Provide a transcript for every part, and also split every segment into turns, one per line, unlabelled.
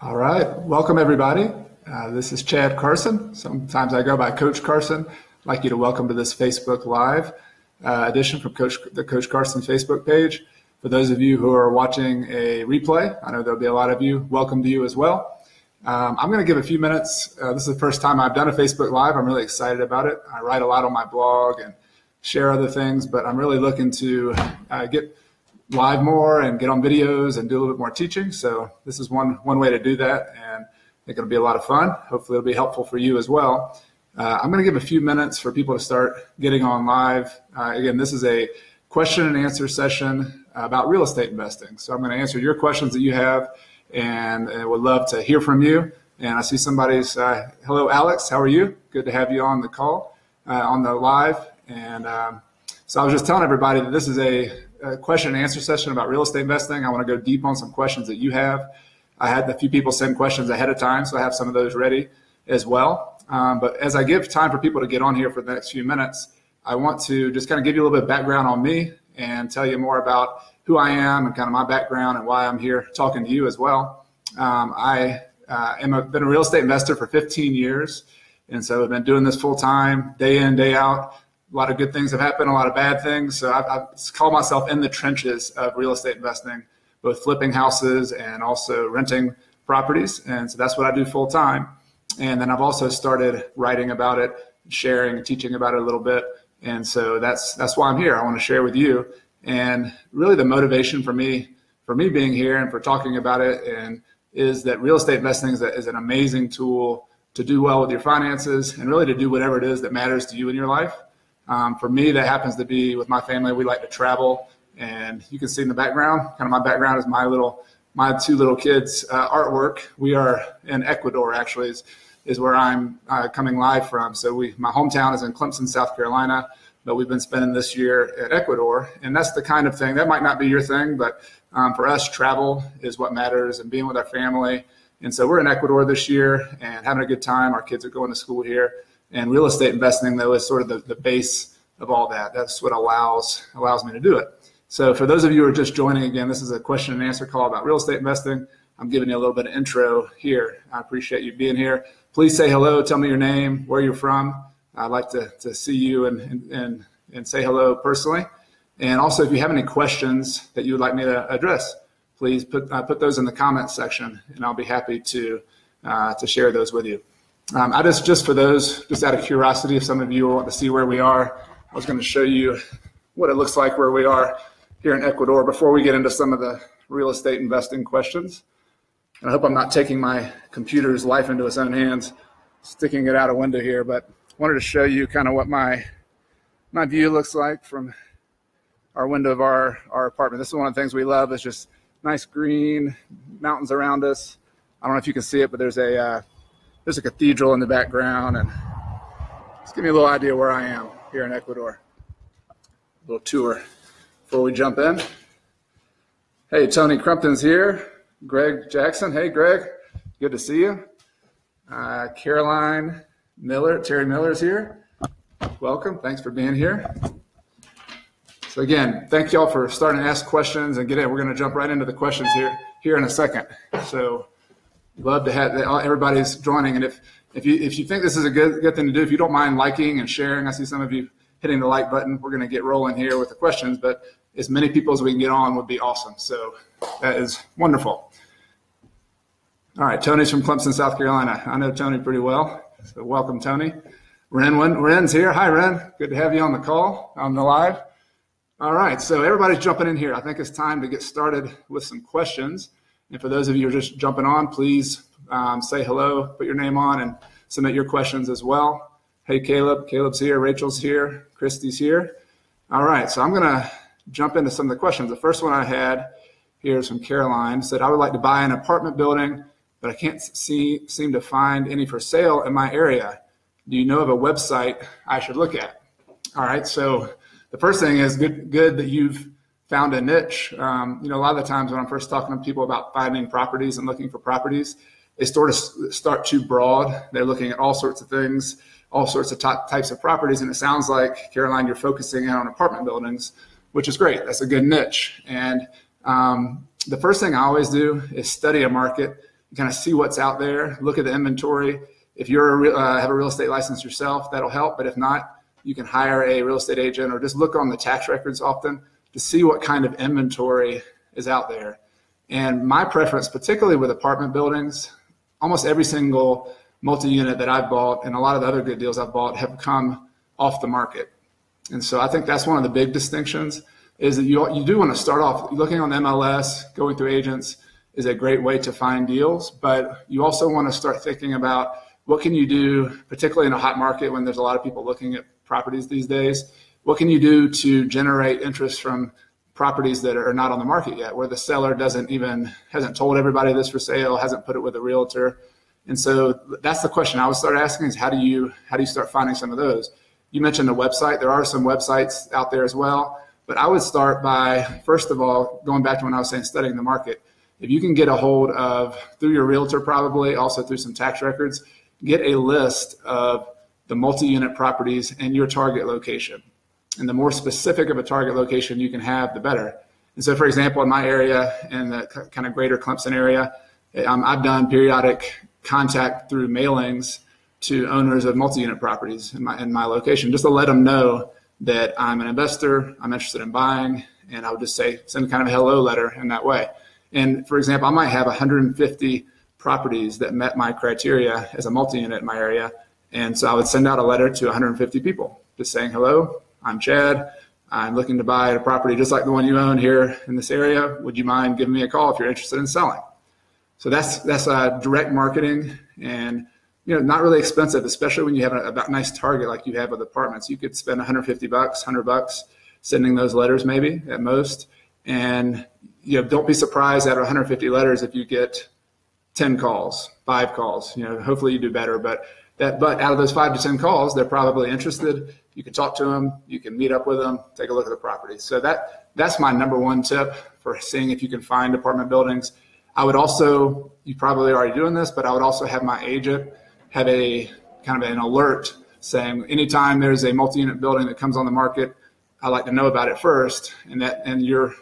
All right, welcome everybody. This is Chad Carson. Sometimes I go by Coach Carson. I'd like you to welcome to this Facebook Live edition from the Coach Carson Facebook page. For those of you who are watching a replay, I know there'll be a lot of you. Welcome to you as well. I'm going to give a few minutes. This is the first time I've done a Facebook Live. I'm really excited about it. I write a lot on my blog and share other things, but I'm really looking to get live more and get on videos and do a little bit more teaching. So this is one way to do that, and I think it'll be a lot of fun. Hopefully it'll be helpful for you as well. I'm going to give a few minutes for people to start getting on live. Again, this is a question and answer session about real estate investing. So I'm going to answer your questions that you have, and would love to hear from you. And I see somebody's, hello, Alex, how are you? Good to have you on the call, on the live. And so I was just telling everybody that this is a question and answer session about real estate investing. I want to go deep on some questions that you have. I had a few people send questions ahead of time, so I have some of those ready as well. But as I give time for people to get on here for the next few minutes, I want to just kind of give you a little bit of background on me and tell you more about who I am and kind of my background and why I'm here talking to you as well. I been a real estate investor for 15 years, and so I've been doing this full time, day in, day out. A lot of good things have happened, a lot of bad things. So I call myself in the trenches of real estate investing, both flipping houses and also renting properties. And so that's what I do full time. And then I've also started writing about it, sharing and teaching about it a little bit. And so that's why I'm here. I want to share with you. And really the motivation for me being here and for talking about it is that real estate investing is an amazing tool to do well with your finances and really to do whatever it is that matters to you in your life. For me, that happens to be with my family. We like to travel, and you can see in the background, kind of my background is my two little kids' artwork. We are in Ecuador, actually, is where I'm coming live from. So my hometown is in Clemson, South Carolina, but we've been spending this year at Ecuador, and that's the kind of thing that might not be your thing, but for us, travel is what matters and being with our family. And so we're in Ecuador this year and having a good time. Our kids are going to school here. And real estate investing, though, is sort of the base of all that. That's what allows me to do it. So for those of you who are just joining, again, this is a question and answer call about real estate investing. I'm giving you a little bit of intro here. I appreciate you being here. Please say hello. Tell me your name, where you're from. I'd like to see you and say hello personally. And also, if you have any questions that you would like me to address, please put those in the comments section, and I'll be happy to share those with you. I just for those, just out of curiosity, if some of you want to see where we are, I was going to show you what it looks like where we are here in Ecuador before we get into some of the real estate investing questions. And I hope I'm not taking my computer's life into its own hands, sticking it out a window here, but I wanted to show you kind of what my view looks like from our window of our apartment. This is one of the things we love, is just nice green mountains around us. I don't know if you can see it, but there's a cathedral in the background, and just give me a little idea where I am here in Ecuador. A little tour before we jump in. Hey, Tony Crumpton's here. Greg Jackson. Hey, Greg. Good to see you. Caroline Miller, Terry Miller's here. Welcome. Thanks for being here. So again, thank y'all for starting to ask questions and get in. We're going to jump right into the questions here in a second. So love to have everybody's joining, and if you think this is a good thing to do, if you don't mind liking and sharing, I see some of you hitting the like button. We're going to get rolling here with the questions, but as many people as we can get on would be awesome. So that is wonderful. All right, Tony's from Clemson, South Carolina. I know Tony pretty well, so welcome, Tony. Ren's here. Hi, Ren. Good to have you on the call, on the live. All right, so everybody's jumping in here. I think it's time to get started with some questions. And for those of you who are just jumping on, please say hello, put your name on, and submit your questions as well. Hey, Caleb. Caleb's here. Rachel's here. Christy's here. All right, so I'm going to jump into some of the questions. The first one I had here is from Caroline. Said, I would like to buy an apartment building, but I can't seem to find any for sale in my area. Do you know of a website I should look at? All right, so the first thing is good that you've found a niche. A lot of the times when I'm first talking to people about finding properties and looking for properties, they sort of start too broad. They're looking at all sorts of things, all sorts of types of properties. And it sounds like, Caroline, you're focusing in on apartment buildings, which is great. That's a good niche. And the first thing I always do is study a market, kind of see what's out there, look at the inventory. If you have a real estate license yourself, that'll help. But if not, you can hire a real estate agent or just look on the tax records often to see what kind of inventory is out there. And my preference, particularly with apartment buildings, almost every single multi-unit that I've bought and a lot of the other good deals I've bought have come off the market. And so I think that's one of the big distinctions, is that you do want to start off looking on the MLS, going through agents is a great way to find deals, but you also want to start thinking about what can you do, particularly in a hot market when there's a lot of people looking at properties these days. What can you do to generate interest from properties that are not on the market yet, where the seller hasn't told everybody this for sale, hasn't put it with a realtor? And so that's the question I would start asking, is how do you start finding some of those? You mentioned a website. There are some websites out there as well, but I would start by, first of all, going back to when I was saying studying the market. If you can get a hold of, through your realtor probably, also through some tax records, get a list of the multi-unit properties in your target location. And the more specific of a target location you can have, the better. And so, for example, in my area, in the kind of greater Clemson area, I've done periodic contact through mailings to owners of multi-unit properties in my location, just to let them know that I'm an investor, I'm interested in buying, and I would just send kind of a hello letter in that way. And for example, I might have 150 properties that met my criteria as a multi-unit in my area. And so I would send out a letter to 150 people just saying, hello, I'm Chad. I'm looking to buy a property just like the one you own here in this area. Would you mind giving me a call if you're interested in selling? So that's direct marketing, and not really expensive, especially when you have a nice target like you have with apartments. You could spend $150, $100 sending those letters maybe at most. And don't be surprised out of 150 letters if you get 10 calls, 5 calls. Hopefully you do better, but out of those 5 to 10 calls, they're probably interested. You can talk to them, you can meet up with them, take a look at the property. So that's my number one tip for seeing if you can find apartment buildings. I would also, you probably are already doing this, but I would also have my agent have a kind of an alert saying anytime there's a multi-unit building that comes on the market, I like to know about it first. And you're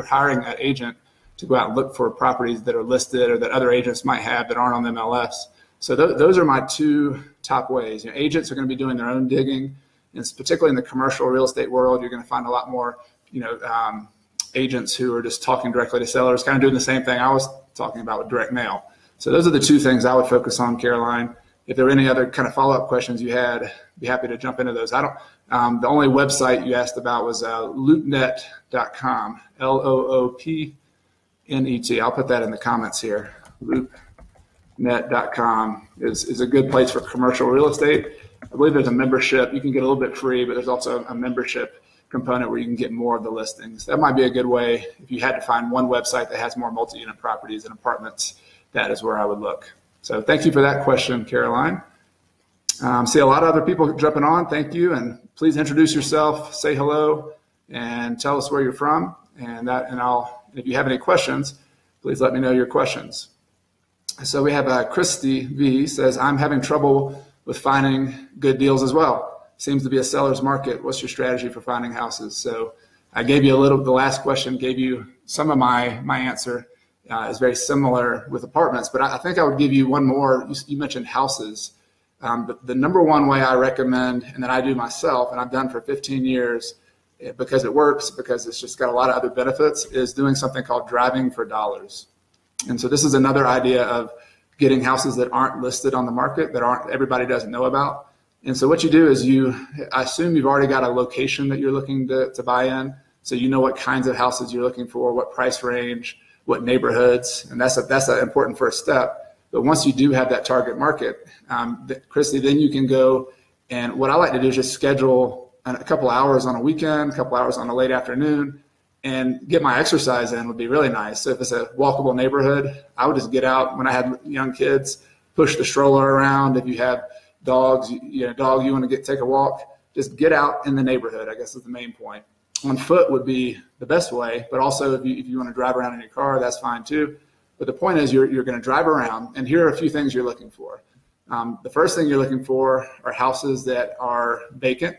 hiring that agent to go out and look for properties that are listed or that other agents might have that aren't on the MLS. So those are my 2 top ways. Agents are going to be doing their own digging, and particularly in the commercial real estate world, you're going to find a lot more, agents who are just talking directly to sellers, kind of doing the same thing I was talking about with direct mail. So those are the 2 things I would focus on, Caroline. If there are any other kind of follow-up questions you had, be happy to jump into those. The only website you asked about was loopnet.com, LOOPNET. I'll put that in the comments here. Loopnet.com is a good place for commercial real estate. I believe there's a membership. You can get a little bit free, but there's also a membership component where you can get more of the listings. That might be a good way if you had to find one website that has more multi-unit properties and apartments. That is where I would look. So thank you for that question, Caroline. See a lot of other people jumping on. Thank you. And please introduce yourself, say hello, and tell us where you're from. And if you have any questions, please let me know your questions. So we have Christy V says, I'm having trouble with finding good deals as well. Seems to be a seller's market. What's your strategy for finding houses? So I gave you the last question gave you some of my answer. Is very similar with apartments, but I think I would give you one more. You mentioned houses. The number one way I recommend, and that I do myself, and I've done for 15 years, because it works, because it's just got a lot of other benefits, is doing something called driving for dollars. And so this is another idea of getting houses that aren't listed on the market, everybody doesn't know about. And so what you do is I assume you've already got a location that you're looking to buy in, so you know what kinds of houses you're looking for, what price range, what neighborhoods, and that's an important first step. But once you do have that target market, Christy, then you can go, and what I like to do is just schedule a couple hours on a weekend, a couple hours on a late afternoon, and get my exercise in would be really nice. So if it's a walkable neighborhood, I would just get out when I had young kids, push the stroller around. If you have dogs, dog you want to take a walk, just get out in the neighborhood, I guess is the main point. On foot would be the best way, but also if you want to drive around in your car, that's fine too. But the point is you're going to drive around, and here are a few things you're looking for. The first thing you're looking for are houses that are vacant.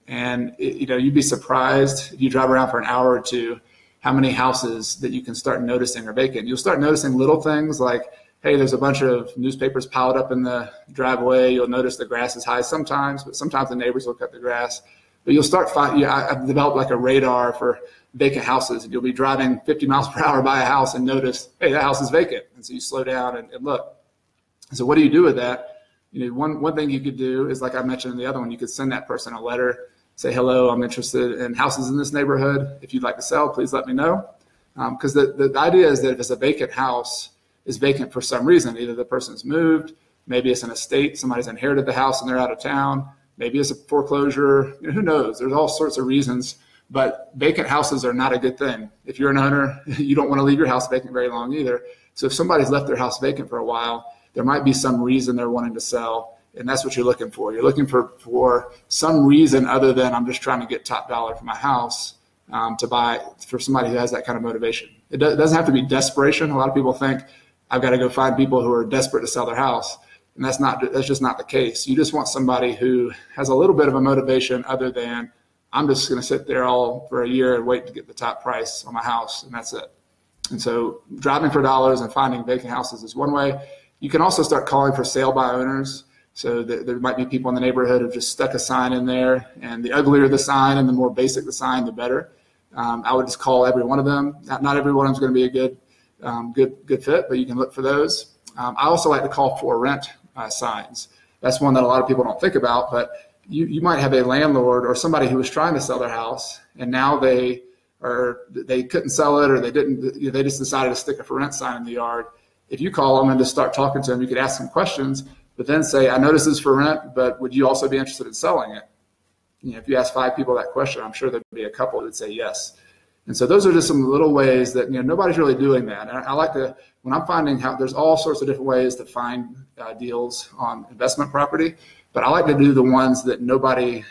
And you'd be surprised if you drive around for an hour or two how many houses that you can start noticing are vacant. You'll start noticing little things like hey, there's a bunch of newspapers piled up in the driveway. You'll notice the grass is high sometimes, but sometimes the neighbors will cut the grass. But you'll start finding, I've developed like a radar for vacant houses, and you'll be driving 50 miles per hour by a house and notice, hey, that house is vacant. And so you slow down and look. So what do you do with that? One thing you could do is, like I mentioned in the other one, you could send that person a letter, say, hello, I'm interested in houses in this neighborhood. If you'd like to sell, please let me know. Because the idea is that if it's a vacant house, is vacant for some reason. Either the person's moved, maybe it's an estate, somebody's inherited the house and they're out of town, maybe it's a foreclosure, who knows? There's all sorts of reasons, but vacant houses are not a good thing. If you're an owner, you don't want to leave your house vacant very long either. So if somebody's left their house vacant for a while, there might be some reason they're wanting to sell, and that's what you're looking for. You're looking for some reason other than I'm just trying to get top dollar for my house to buy, for somebody who has that kind of motivation. It doesn't have to be desperation. A lot of people think, I've got to go find people who are desperate to sell their house. And that's just not the case. You just want somebody who has a little bit of a motivation other than I'm just going to sit there all for a year and wait to get the top price on my house, and that's it. And so driving for dollars and finding vacant houses is one way. You can also start calling for sale by owners. So there might be people in the neighborhood who've just stuck a sign in there, and the uglier the sign and the more basic the sign, the better. I would just call every one of them. Not every one of them is going to be a good fit, but you can look for those. I also like to call for rent signs. That's one that a lot of people don't think about, but you might have a landlord or somebody who was trying to sell their house, and now they couldn't sell it, or they just decided to stick a for rent sign in the yard. If you call them and just start talking to them, you could ask them questions, but then say, I notice this is for rent, but would you also be interested in selling it? If you ask 5 people that question, I'm sure there'd be a couple that would say yes. And so those are just some little ways that nobody's really doing that. And I like to, when I'm finding how there's all sorts of different ways to find deals on investment property, but I like to do the ones that nobody,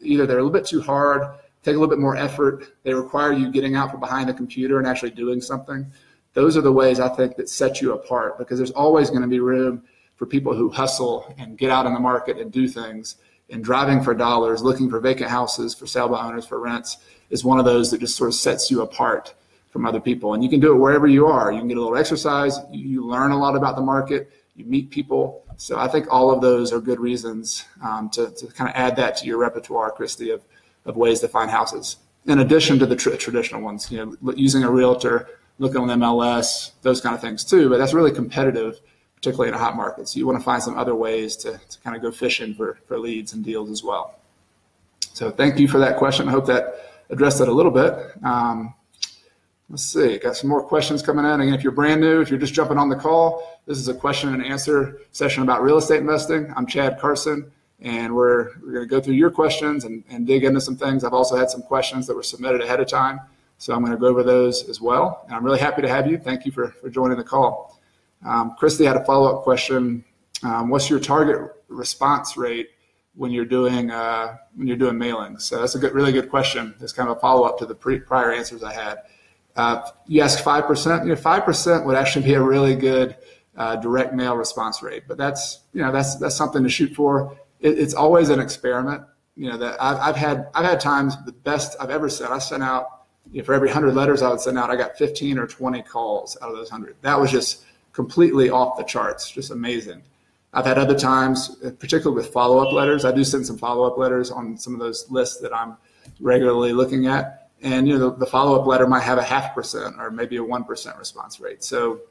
either they're a little bit too hard, take a little bit more effort, they require you getting out from behind the computer and actually doing something. Those are the ways I think that set you apart, because there's always going to be room for people who hustle and get out in the market and do things. And driving for dollars, looking for vacant houses for sale by owners for rents is one of those that just sort of sets you apart from other people. And you can do it wherever you are. You can get a little exercise. You learn a lot about the market. You meet people. So I think all of those are good reasons to kind of add that to your repertoire, Christy, of ways to find houses. In addition to the traditional ones, using a realtor, looking on MLS, those kind of things too. But that's really competitive, particularly in a hot market. So you want to find some other ways to kind of go fishing for leads and deals as well. So thank you for that question. I hope that addressed that a little bit. Let's see, got some more questions coming in. Again, if you're brand new, if you're just jumping on the call, this is a question and answer session about real estate investing. I'm Chad Carson, and we're going to go through your questions and dig into some things. I've also had some questions that were submitted ahead of time, so I'm going to go over those as well. And I'm really happy to have you. Thank you for joining the call. Christy had a follow-up question. What's your target response rate when you're doing mailings? So that's a really good question. It's kind of a follow-up to the prior answers I had. You asked 5%. 5% would actually be a really good direct mail response rate, but that's something to shoot for. It's always an experiment. That I've had times the best I've ever sent. I sent out for every 100 letters I would send out, I got 15 or 20 calls out of those 100. That was just completely off the charts, just amazing. I've had other times, particularly with follow-up letters. I do send some follow-up letters on some of those lists that I'm regularly looking at. And, the follow-up letter might have a 0.5% or maybe a 1% response rate. So,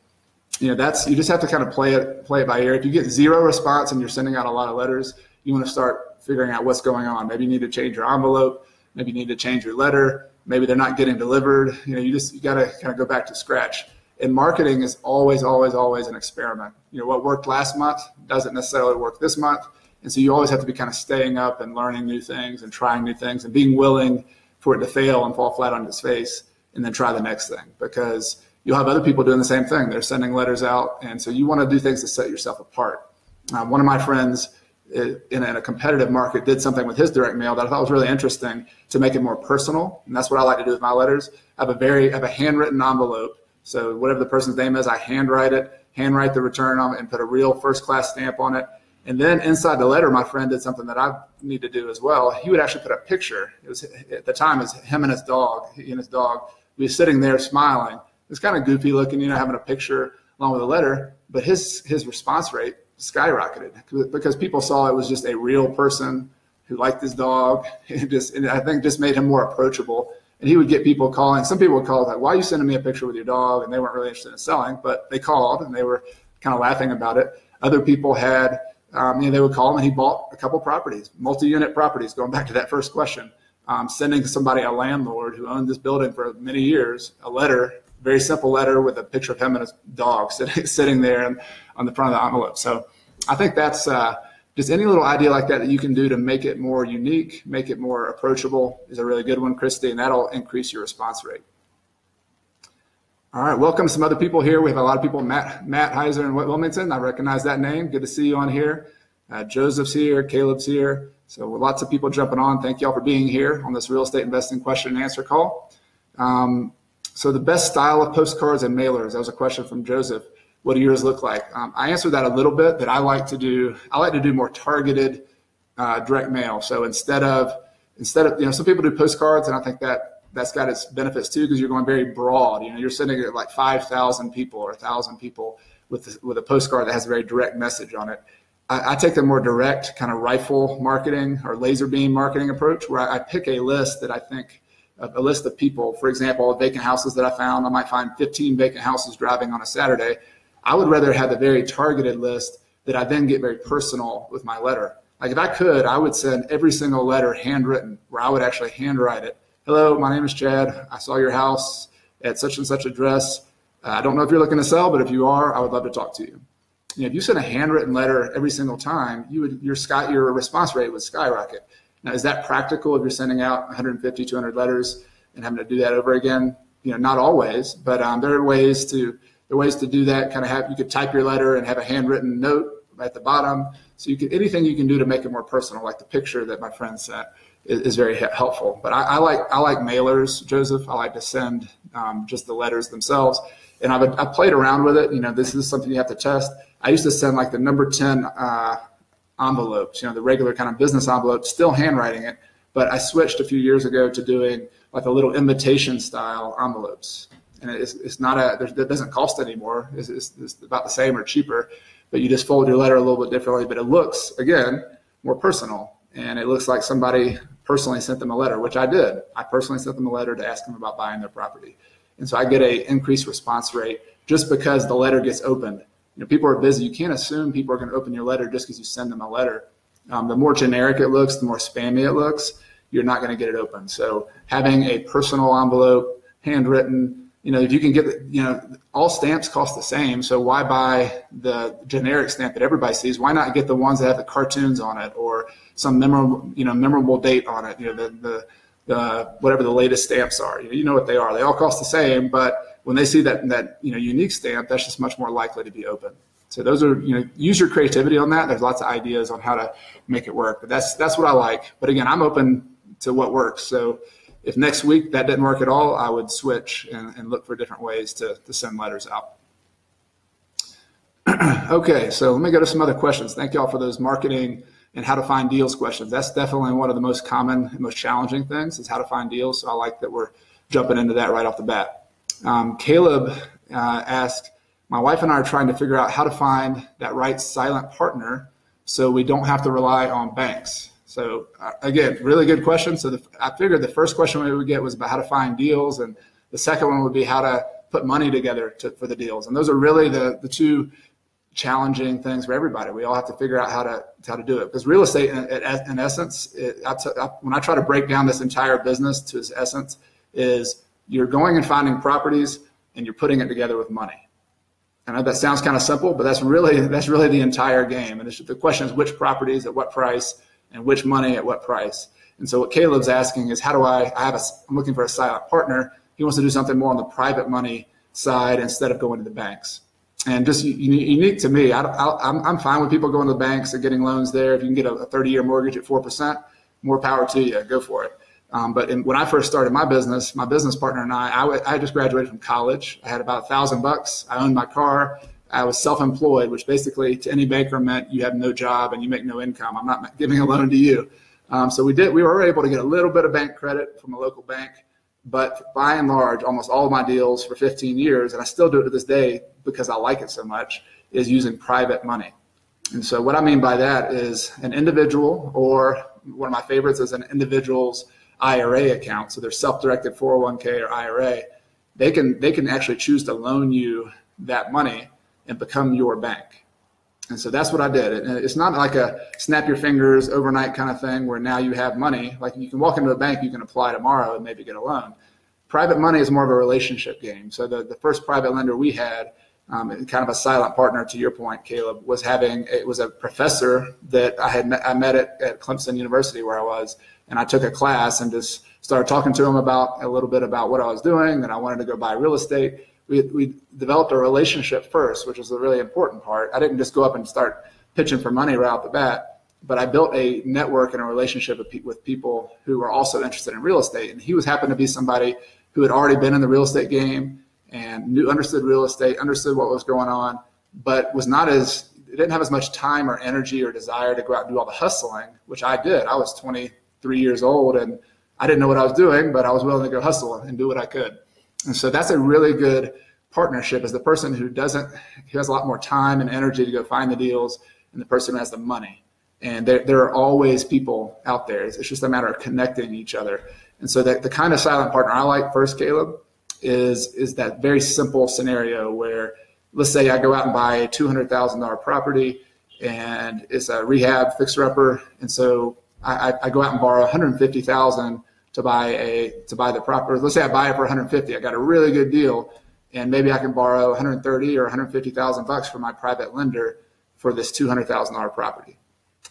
you just have to kind of play it by ear. If you get 0 response and you're sending out a lot of letters, you want to start figuring out what's going on. Maybe you need to change your envelope. Maybe you need to change your letter. Maybe they're not getting delivered. You got to kind of go back to scratch. And marketing is always, always, always an experiment. What worked last month doesn't necessarily work this month. And so you always have to be kind of staying up and learning new things and trying new things and being willing for it to fail and fall flat on its face and then try the next thing, because you'll have other people doing the same thing. They're sending letters out. And so you want to do things to set yourself apart. One of my friends in a competitive market did something with his direct mail that I thought was really interesting to make it more personal. And that's what I like to do with my letters. I have a handwritten envelope. So whatever the person's name is, I handwrite the return on it and put a real first-class stamp on it. And then inside the letter, my friend did something that I need to do as well. He would actually put a picture. It was, at the time, it was him and his dog. He and his dog. We were sitting there smiling. It was kind of goofy looking, having a picture along with a letter, but his response rate skyrocketed because people saw it was just a real person who liked his dog. And I think just made him more approachable. And he would get people calling. Some people would call like, "Why are you sending me a picture with your dog?" And they weren't really interested in selling, but they called and they were kind of laughing about it. Other people had, they would call him and he bought a couple properties, multi-unit properties, going back to that first question. Sending somebody, a landlord who owned this building for many years, a letter, very simple letter with a picture of him and his dog sitting there on the front of the envelope. So I think that's just any little idea like that you can do to make it more unique, make it more approachable is a really good one, Christy, and that'll increase your response rate. All right, welcome some other people here. We have a lot of people, Matt Heiser in Wilmington. I recognize that name. Good to see you on here. Joseph's here, Caleb's here. So lots of people jumping on. Thank you all for being here on this real estate investing question and answer call. So the best style of postcards and mailers, that was a question from Joseph. What do yours look like? I answered that a little bit, that I like to do more targeted direct mail. So instead of, some people do postcards, and I think that's got its benefits too, because you're going very broad. You're sending it like 5,000 people or 1,000 people with a postcard that has a very direct message on it. I take the more direct kind of rifle marketing or laser beam marketing approach, where I pick a list that I think, a list of people, for example, vacant houses that I found. I might find 15 vacant houses driving on a Saturday. I would rather have the very targeted list that I then get very personal with my letter. Like if I could, I would send every single letter handwritten, where I would actually handwrite it. "Hello, my name is Chad. I saw your house at such and such address. I don't know if you're looking to sell, but if you are, I would love to talk to you." If you send a handwritten letter every single time, your response rate would skyrocket. Now, is that practical if you're sending out 150, 200 letters and having to do that over again? Not always, but there are ways to do that. You could type your letter and have a handwritten note at the bottom. So anything you can do to make it more personal, like the picture that my friend sent, is very helpful. But I like mailers, Joseph. I like to send just the letters themselves. And I played around with it. This is something you have to test. I used to send like the number 10 envelopes, the regular kind of business envelope, still handwriting it. But I switched a few years ago to doing like a little invitation style envelopes. And it doesn't cost anymore. It's about the same or cheaper, but you just fold your letter a little bit differently. But it looks, again, more personal. And it looks like somebody personally sent them a letter, which I did. I personally sent them a letter to ask them about buying their property. And so I get an increased response rate just because the letter gets opened. People are busy. You can't assume people are going to open your letter just because you send them a letter. The more generic it looks, the more spammy it looks, you're not going to get it open. So having a personal envelope, handwritten, if you can get, all stamps cost the same. So why buy the generic stamp that everybody sees? Why not get the ones that have the cartoons on it or some memorable date on it? The whatever the latest stamps are, you know what they are. They all cost the same, but when they see that unique stamp, that's just much more likely to be open. So those are, use your creativity on that. There's lots of ideas on how to make it work, but that's what I like. But again, I'm open to what works. So if next week that didn't work at all, I would switch and look for different ways to send letters out. Okay, so let me go to some other questions. Thank you all for those marketing and how to find deals questions. That's definitely one of the most common and most challenging things, is how to find deals. So I like that we're jumping into that right off the bat. Caleb asked, "My wife and I are trying to figure out how to find that right silent partner so we don't have to rely on banks." So again, really good question. So I figured the first question we would get was about how to find deals, and the second one would be how to put money together for the deals. And those are really the two challenging things for everybody. We all have to figure out how to do it, because real estate, in essence, when I try to break down this entire business to its essence, is you're going and finding properties and you're putting it together with money. I know that sounds kind of simple, but that's really the entire game. And the question is which properties at what price and which money at what price. And so what Caleb's asking is, how do I'm looking for a silent partner. He wants to do something more on the private money side instead of going to the banks. And just unique to me, I'm fine with people going to the banks and getting loans there. If you can get a 30-year mortgage at 4%, more power to you. Go for it. But when I first started my business partner and I just graduated from college. I had about $1,000. I owned my car. I was self-employed, which basically to any banker meant you have no job and you make no income. I'm not giving a loan to you. So we were able to get a little bit of bank credit from a local bank. But by and large, almost all of my deals for 15 years, and I still do it to this day because I like it so much, is using private money. And so what I mean by that is an individual, or one of my favorites is an individual's IRA account. So their self-directed 401k or IRA, they can actually choose to loan you that money and become your bank. And so that's what I did. And it's not like a snap your fingers overnight kind of thing where now you have money. Like you can walk into a bank, you can apply tomorrow and maybe get a loan. Private money is more of a relationship game. So the first private lender we had, kind of a silent partner to your point, Caleb, was a professor that I met at Clemson University where I was, and I took a class and just started talking to him about a little bit about what I was doing, that I wanted to go buy real estate. We developed a relationship first, which was the really important part. I didn't just go up and start pitching for money right off the bat, but I built a network and a relationship with people who were also interested in real estate. And he happened to be somebody who had already been in the real estate game and understood real estate, understood what was going on, but didn't have as much time or energy or desire to go out and do all the hustling, which I did. I was 23 years old and I didn't know what I was doing, but I was willing to go hustle and do what I could. And so that's a really good partnership, is the person who has a lot more time and energy to go find the deals, and the person who has the money. And there are always people out there. It's just a matter of connecting each other. And so the kind of silent partner I like first, Caleb, is that very simple scenario where, let's say I go out and buy a $200,000 property and it's a rehab fixer-upper. And so I go out and borrow $150,000 to buy the property. Let's say I buy it for $150,000. I got a really good deal, and maybe I can borrow $130,000 or $150,000 from my private lender for this $200,000 property.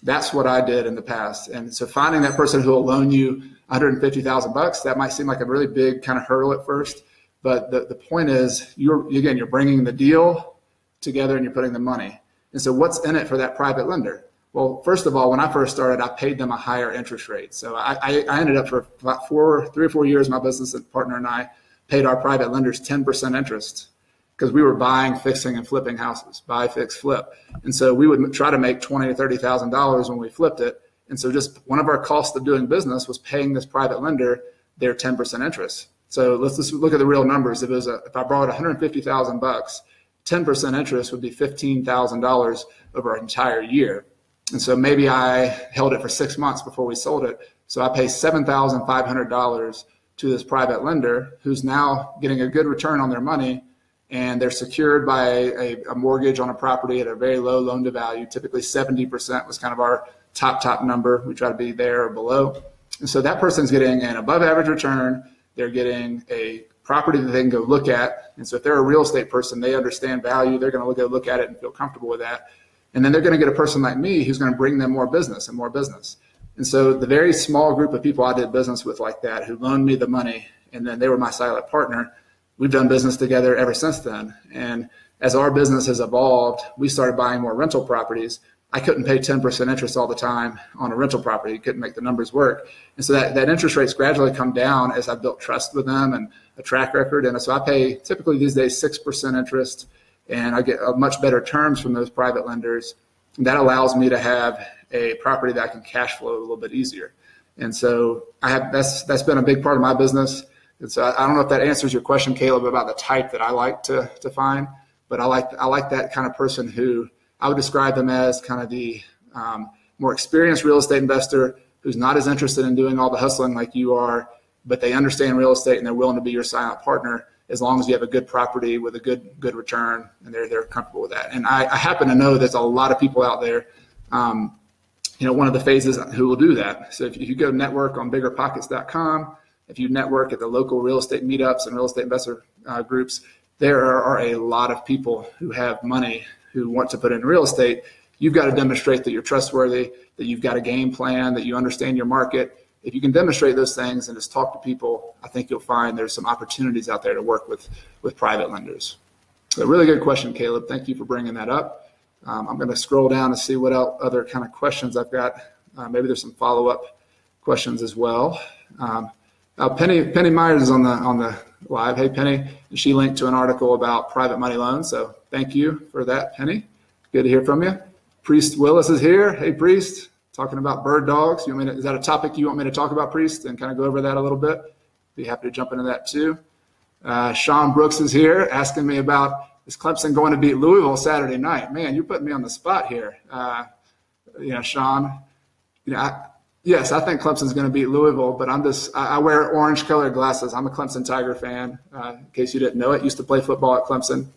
That's what I did in the past. And so finding that person who will loan you $150,000, that might seem like a really big kind of hurdle at first. But the point is, you're bringing the deal together and you're putting the money. And so what's in it for that private lender? Well, first of all, when I first started, I paid them a higher interest rate. So I ended up for about 3 or 4 years, my business partner and I paid our private lenders 10% interest because we were buying, fixing, and flipping houses, buy, fix, flip. And so we would try to make $20,000 to $30,000 when we flipped it. And so just one of our costs of doing business was paying this private lender their 10% interest. So let's just look at the real numbers. If I borrowed $150,000, 10% interest would be $15,000 over an entire year. And so maybe I held it for 6 months before we sold it. So I pay $7,500 to this private lender who's now getting a good return on their money, and they're secured by a mortgage on a property at a very low loan to value. Typically 70% was kind of our top number. We try to be there or below. And so that person's getting an above average return. They're getting a property that they can go look at. And so if they're a real estate person, they understand value. They're going to go look at it and feel comfortable with that. And then they're going to get a person like me who's going to bring them more business and more business. And so the very small group of people I did business with like that, who loaned me the money, and then they were my silent partner, we've done business together ever since then. And as our business has evolved, we started buying more rental properties. I couldn't pay 10% interest all the time on a rental property. Couldn't make the numbers work. And so that interest rates gradually come down as I built trust with them and a track record. And so I pay typically these days 6% interest, and I get much better terms from those private lenders. And that allows me to have a property that I can cash flow a little bit easier. And so that's been a big part of my business. And so I don't know if that answers your question, Caleb, about the type that I like to find, but I like that kind of person who I would describe them as kind of the more experienced real estate investor who's not as interested in doing all the hustling like you are, but they understand real estate and they're willing to be your silent partner as long as you have a good property with a good return and they're comfortable with that. And I happen to know there's a lot of people out there, one of the phases who will do that. So if you go network on biggerpockets.com, if you network at the local real estate meetups and real estate investor groups, there are a lot of people who have money who want to put in real estate. You've got to demonstrate that you're trustworthy, that you've got a game plan, that you understand your market. If you can demonstrate those things and just talk to people, I think you'll find there's some opportunities out there to work with private lenders. So really good question, Caleb. Thank you for bringing that up. I'm going to scroll down and see what other kind of questions I've got. Maybe there's some follow-up questions as well. Penny Myers is on the live. Hey, Penny. And she linked to an article about private money loans. So thank you for that, Penny. Good to hear from you. Priest Willis is here. Hey, Priest. Talking about bird dogs. Is that a topic you want me to talk about, Priest, and kind of go over that a little bit? be happy to jump into that too. Sean Brooks is here asking me about, is Clemson going to beat Louisville Saturday night? Man, you're putting me on the spot here. Sean, yes, I think Clemson's going to beat Louisville, but I wear orange colored glasses. I'm a Clemson Tiger fan. In case you didn't know it, used to play football at Clemson.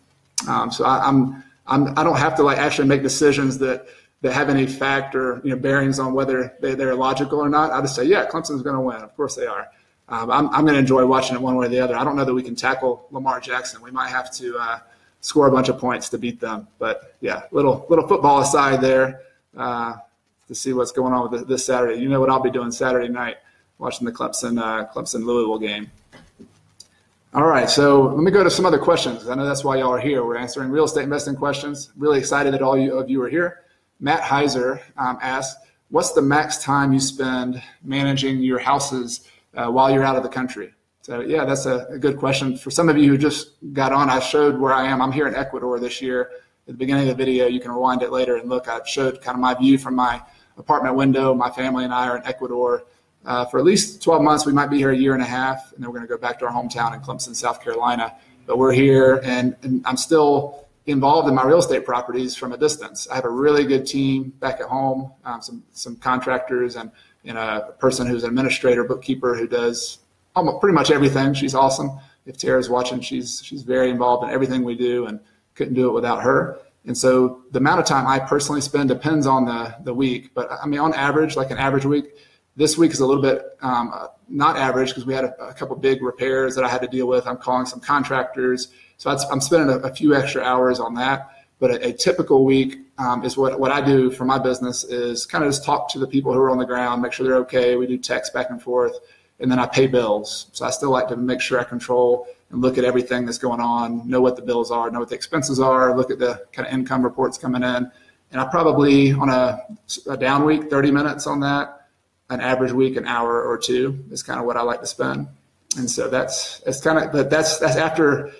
So I don't have to actually make decisions that have any fact or bearings on whether they're logical or not. I just say, yeah, Clemson's going to win. Of course they are. I'm going to enjoy watching it one way or the other. I don't know that we can tackle Lamar Jackson. We might have to score a bunch of points to beat them. But yeah, little football aside there to see what's going on with this Saturday. You know what I'll be doing Saturday night, watching the Clemson Louisville game. All right, so let me go to some other questions. I know that's why y'all are here. We're answering real estate investing questions. Really excited that all of you are here. Matt Heiser asks, what's the max time you spend managing your houses while you're out of the country? So yeah, that's a good question. For some of you who just got on, I showed where I am. I'm here in Ecuador this year. At the beginning of the video, you can rewind it later and look. I showed kind of my view from my apartment window. My family and I are in Ecuador for at least 12 months. We might be here a year and a half, and then we're going to go back to our hometown in Clemson, South Carolina. But we're here, and I'm still involved in my real estate properties from a distance. I have a really good team back at home, some contractors and a person who's an administrator, bookkeeper who does pretty much everything. She's awesome. If Tara's watching, she's very involved in everything we do and couldn't do it without her. And so the amount of time I personally spend depends on the week. But I mean, on average, like an average week, this week is a little bit not average because we had a couple big repairs that I had to deal with. I'm calling some contractors. So I'm spending a few extra hours on that. But a typical week is what I do for my business is kind of just talk to the people who are on the ground, make sure they're okay. We do text back and forth, and then I pay bills. So I still like to make sure I control and look at everything that's going on, know what the bills are, know what the expenses are, look at the kind of income reports coming in. And I probably, on a down week, 30 minutes on that. An average week, an hour or two is kind of what I like to spend. And so that's after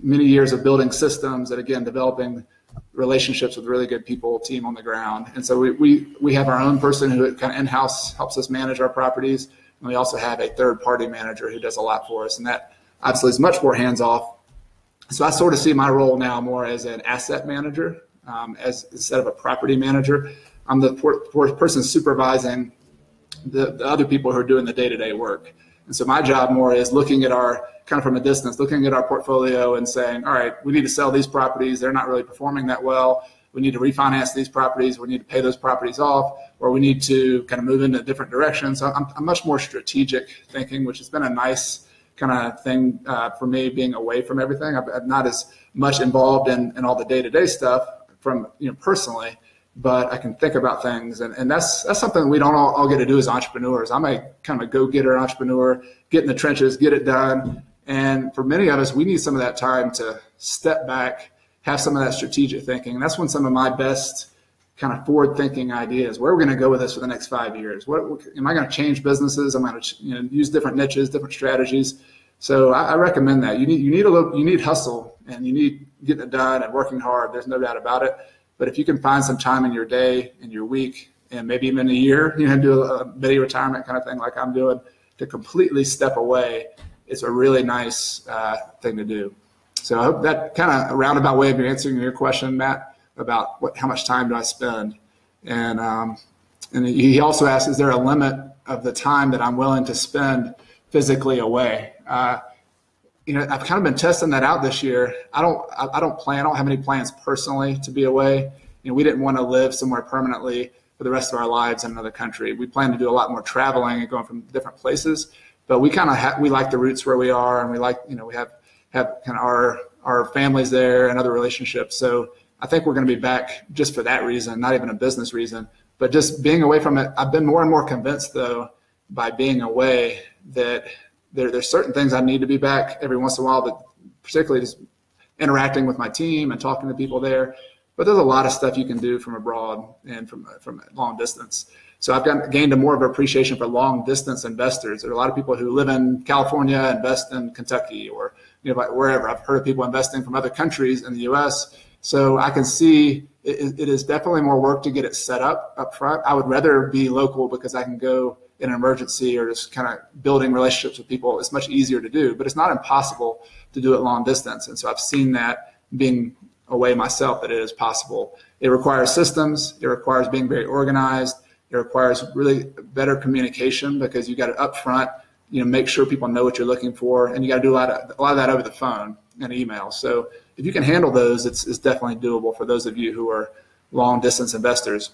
many years of building systems and, again, developing relationships with really good people, team on the ground. And so we have our own person who kind of in-house helps us manage our properties. And we also have a third-party manager who does a lot for us. And that obviously is much more hands-off. So I sort of see my role now more as an asset manager instead of a property manager. I'm the person supervising the other people who are doing the day-to-day work. And so my job more is looking at kind of from a distance, looking at our portfolio and saying, all right, we need to sell these properties. They're not really performing that well. We need to refinance these properties. We need to pay those properties off, or we need to kind of move in a different direction. So I'm much more strategic thinking, which has been a nice kind of thing for me being away from everything. I'm not as much involved in all the day-to-day stuff from, personally, but I can think about things. And that's something we don't all get to do as entrepreneurs. I'm a kind of a go-getter entrepreneur, get in the trenches, get it done. And for many of us, we need some of that time to step back, have some of that strategic thinking. And that's when some of my best kind of forward-thinking ideas, where are we going to go with this for the next 5 years? What am I going to change businesses? I'm going to use different niches, different strategies. So I recommend that. You need hustle, and you need getting it done and working hard. There's no doubt about it. But if you can find some time in your day, in your week, and maybe even a year, do a mini retirement kind of thing like I'm doing, to completely step away, it's a really nice thing to do. So I hope that kind of a roundabout way of answering your question, Matt, about how much time do I spend. And he also asked, is there a limit of the time that I'm willing to spend physically away? I've kind of been testing that out this year. I don't have any plans personally to be away. We didn't want to live somewhere permanently for the rest of our lives in another country. We plan to do a lot more traveling and going from different places, but we kind of we like the roots where we are, and we like, we have kind of our families there and other relationships. So I think we're going to be back just for that reason, not even a business reason, but just being away from it. I've been more and more convinced, though, by being away that there's certain things I need to be back every once in a while, but particularly just interacting with my team and talking to people there. But there's a lot of stuff you can do from abroad and from long distance. So I've gained a more of an appreciation for long distance investors. There are a lot of people who live in California, invest in Kentucky, or wherever. I've heard of people investing from other countries in the U.S. So I can see it is definitely more work to get it set up front. I would rather be local because I can go in an emergency or just kind of building relationships with people, it's much easier to do, but it's not impossible to do it long distance. And so I've seen that being away myself, that it is possible. It requires systems. It requires being very organized. It requires really better communication because you got to upfront, make sure people know what you're looking for, and you got to do a lot of that over the phone and email. So if you can handle those, it's definitely doable for those of you who are long distance investors.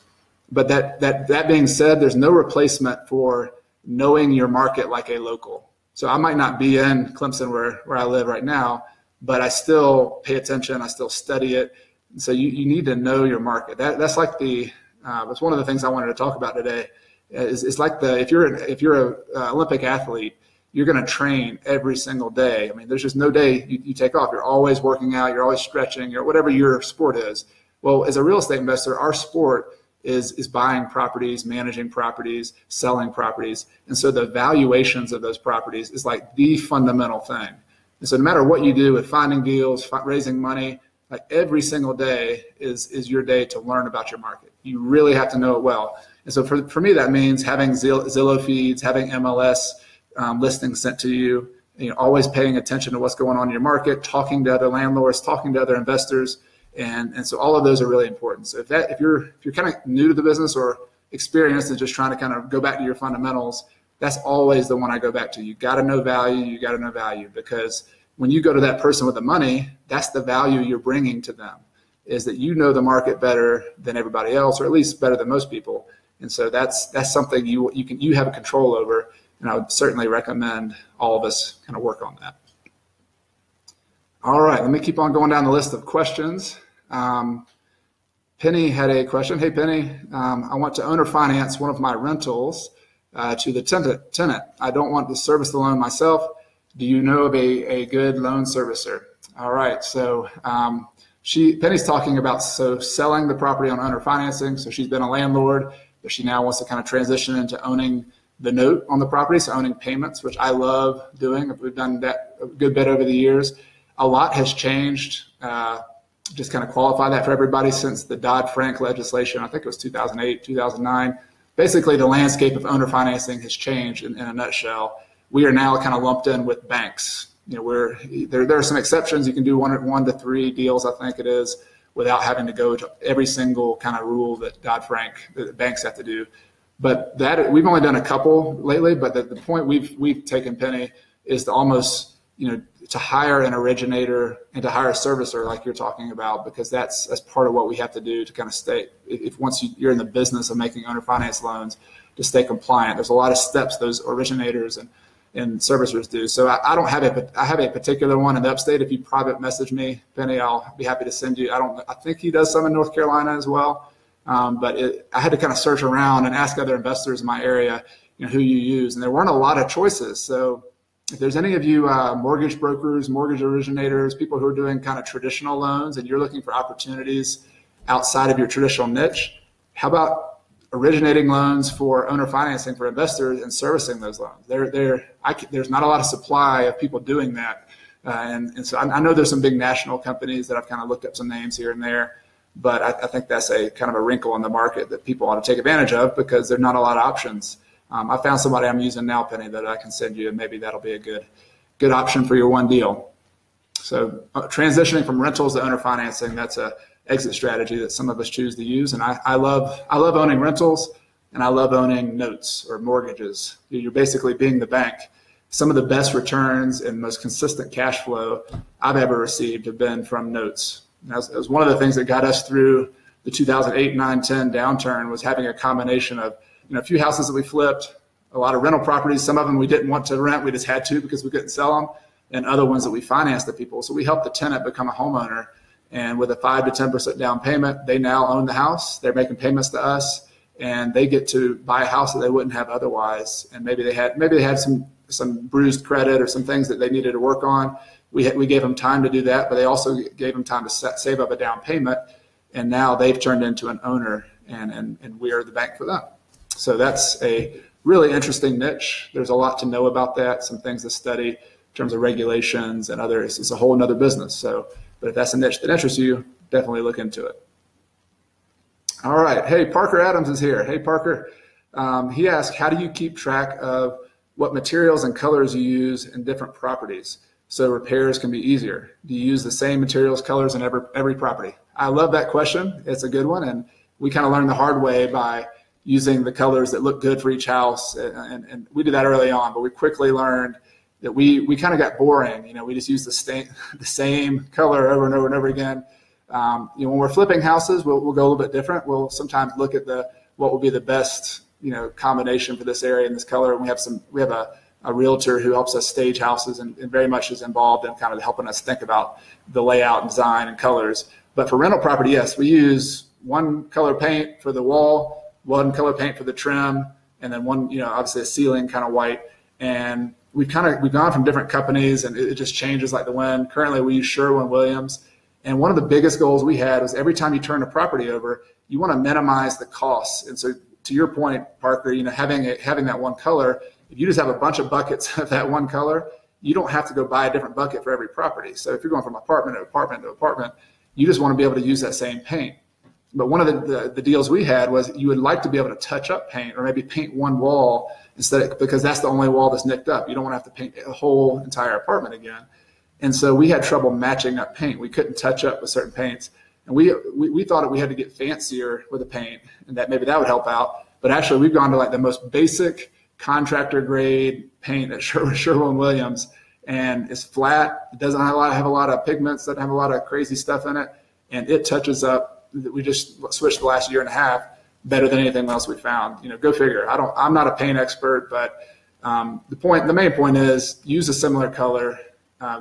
But that being said, there's no replacement for knowing your market like a local. So I might not be in Clemson where I live right now, but I still pay attention. I still study it. And so you need to know your market. That's like that's one of the things I wanted to talk about today. It's like if you're an Olympic athlete, you're going to train every single day. I mean, there's just no day you take off. You're always working out. You're always stretching, or whatever your sport is. Well, as a real estate investor, our sport is buying properties, managing properties, selling properties. And so the valuations of those properties is like the fundamental thing. And so no matter what you do with finding deals, raising money, like every single day is your day to learn about your market. You really have to know it well. And so for me, that means having Zillow feeds, having MLS listings sent to you, always paying attention to what's going on in your market, talking to other landlords, talking to other investors. And so all of those are really important. So if you're kind of new to the business or experienced and just trying to kind of go back to your fundamentals, that's always the one I go back to. You got to know value. You got to know value, because when you go to that person with the money, that's the value you're bringing to them, is that you know the market better than everybody else, or at least better than most people. And so that's something you have a control over. And I would certainly recommend all of us kind of work on that. All right, let me keep on going down the list of questions. Penny had a question. Hey, Penny, I want to owner finance one of my rentals to the tenant. I don't want to service the loan myself. Do you know of a good loan servicer? All right, so Penny's talking about selling the property on owner financing. So she's been a landlord, but she now wants to kind of transition into owning the note on the property, so owning payments, which I love doing. We've done that a good bit over the years. A lot has changed, just kind of qualify that for everybody, since the Dodd-Frank legislation. I think it was 2008, 2009. Basically, the landscape of owner financing has changed in a nutshell. We are now kind of lumped in with banks. There are some exceptions. You can do one to three deals, I think it is, without having to go to every single kind of rule that Dodd-Frank, that banks have to do. But we've only done a couple lately. But the point we've taken, Penny, is to almost to hire an originator and to hire a servicer like you're talking about, because that's part of what we have to do to kind of stay, if once you're in the business of making owner finance loans, to stay compliant. There's a lot of steps those originators and servicers do. So I don't have I have a particular one in the upstate. If you private message me, Penny, I'll be happy to send you. I think he does some in North Carolina as well. But I had to kind of search around and ask other investors in my area, who you use, and there weren't a lot of choices. So if there's any of you mortgage brokers, mortgage originators, people who are doing kind of traditional loans, and you're looking for opportunities outside of your traditional niche, how about originating loans for owner financing for investors and servicing those loans? There's not a lot of supply of people doing that. And so I know there's some big national companies that I've kind of looked up some names here and there, but I think that's a kind of a wrinkle in the market that people ought to take advantage of, because there's not a lot of options. I found somebody I'm using now, Penny, that I can send you, and maybe that'll be a good option for your one deal. So transitioning from rentals to owner financing, that's a exit strategy that some of us choose to use. And I love owning rentals, and I love owning notes or mortgages. You're basically being the bank. Some of the best returns and most consistent cash flow I've ever received have been from notes. And that was one of the things that got us through the 2008, 9, 10 downturn, was having a combination of a few houses that we flipped, a lot of rental properties. Some of them we didn't want to rent. We just had to because we couldn't sell them, and other ones that we financed the people. So we helped the tenant become a homeowner, and with a 5 to 10% down payment, they now own the house. They're making payments to us, and they get to buy a house that they wouldn't have otherwise. And maybe they had some bruised credit or some things that they needed to work on. We gave them time to do that, but they also gave them time to save up a down payment, and now they've turned into an owner, and we are the bank for them. So that's a really interesting niche. There's a lot to know about that, some things to study in terms of regulations and others. It's a whole nother business. So, but if that's a niche that interests you, definitely look into it. All right. Hey, Parker Adams is here. Hey, Parker. He asked, how do you keep track of what materials and colors you use in different properties so repairs can be easier? Do you use the same materials, colors in every property? I love that question. It's a good one. And we kind of learned the hard way by using the colors that look good for each house. And we did that early on, but we quickly learned that we kind of got boring. We just use the same color over and over and over again. When we're flipping houses, we'll go a little bit different. We'll sometimes look at what will be the best combination for this area and this color. And we have a realtor who helps us stage houses and very much is involved in kind of helping us think about the layout and design and colors. But for rental property, yes, we use one color paint for the wall, one color paint for the trim, and then one, obviously a ceiling kind of white. And we've gone from different companies, and it just changes like the wind. Currently, we use Sherwin-Williams. And one of the biggest goals we had was every time you turn a property over, you want to minimize the costs. And so to your point, Parker, having that one color, if you just have a bunch of buckets of that one color, you don't have to go buy a different bucket for every property. So if you're going from apartment to apartment to apartment, you just want to be able to use that same paint. But one of the deals we had was you would like to be able to touch up paint or maybe paint one wall because that's the only wall that's nicked up. You don't want to have to paint a whole entire apartment again. And so we had trouble matching up paint. We couldn't touch up with certain paints. And we thought that we had to get fancier with the paint and that maybe that would help out. But actually we've gone to like the most basic contractor grade paint at Sherwin-Williams, and it's flat. It doesn't have a lot of pigments, doesn't have a lot of crazy stuff in it. And it touches up. We just switched the last year and a half better than anything else we found. Go figure. I'm not a paint expert, but the main point is use a similar color.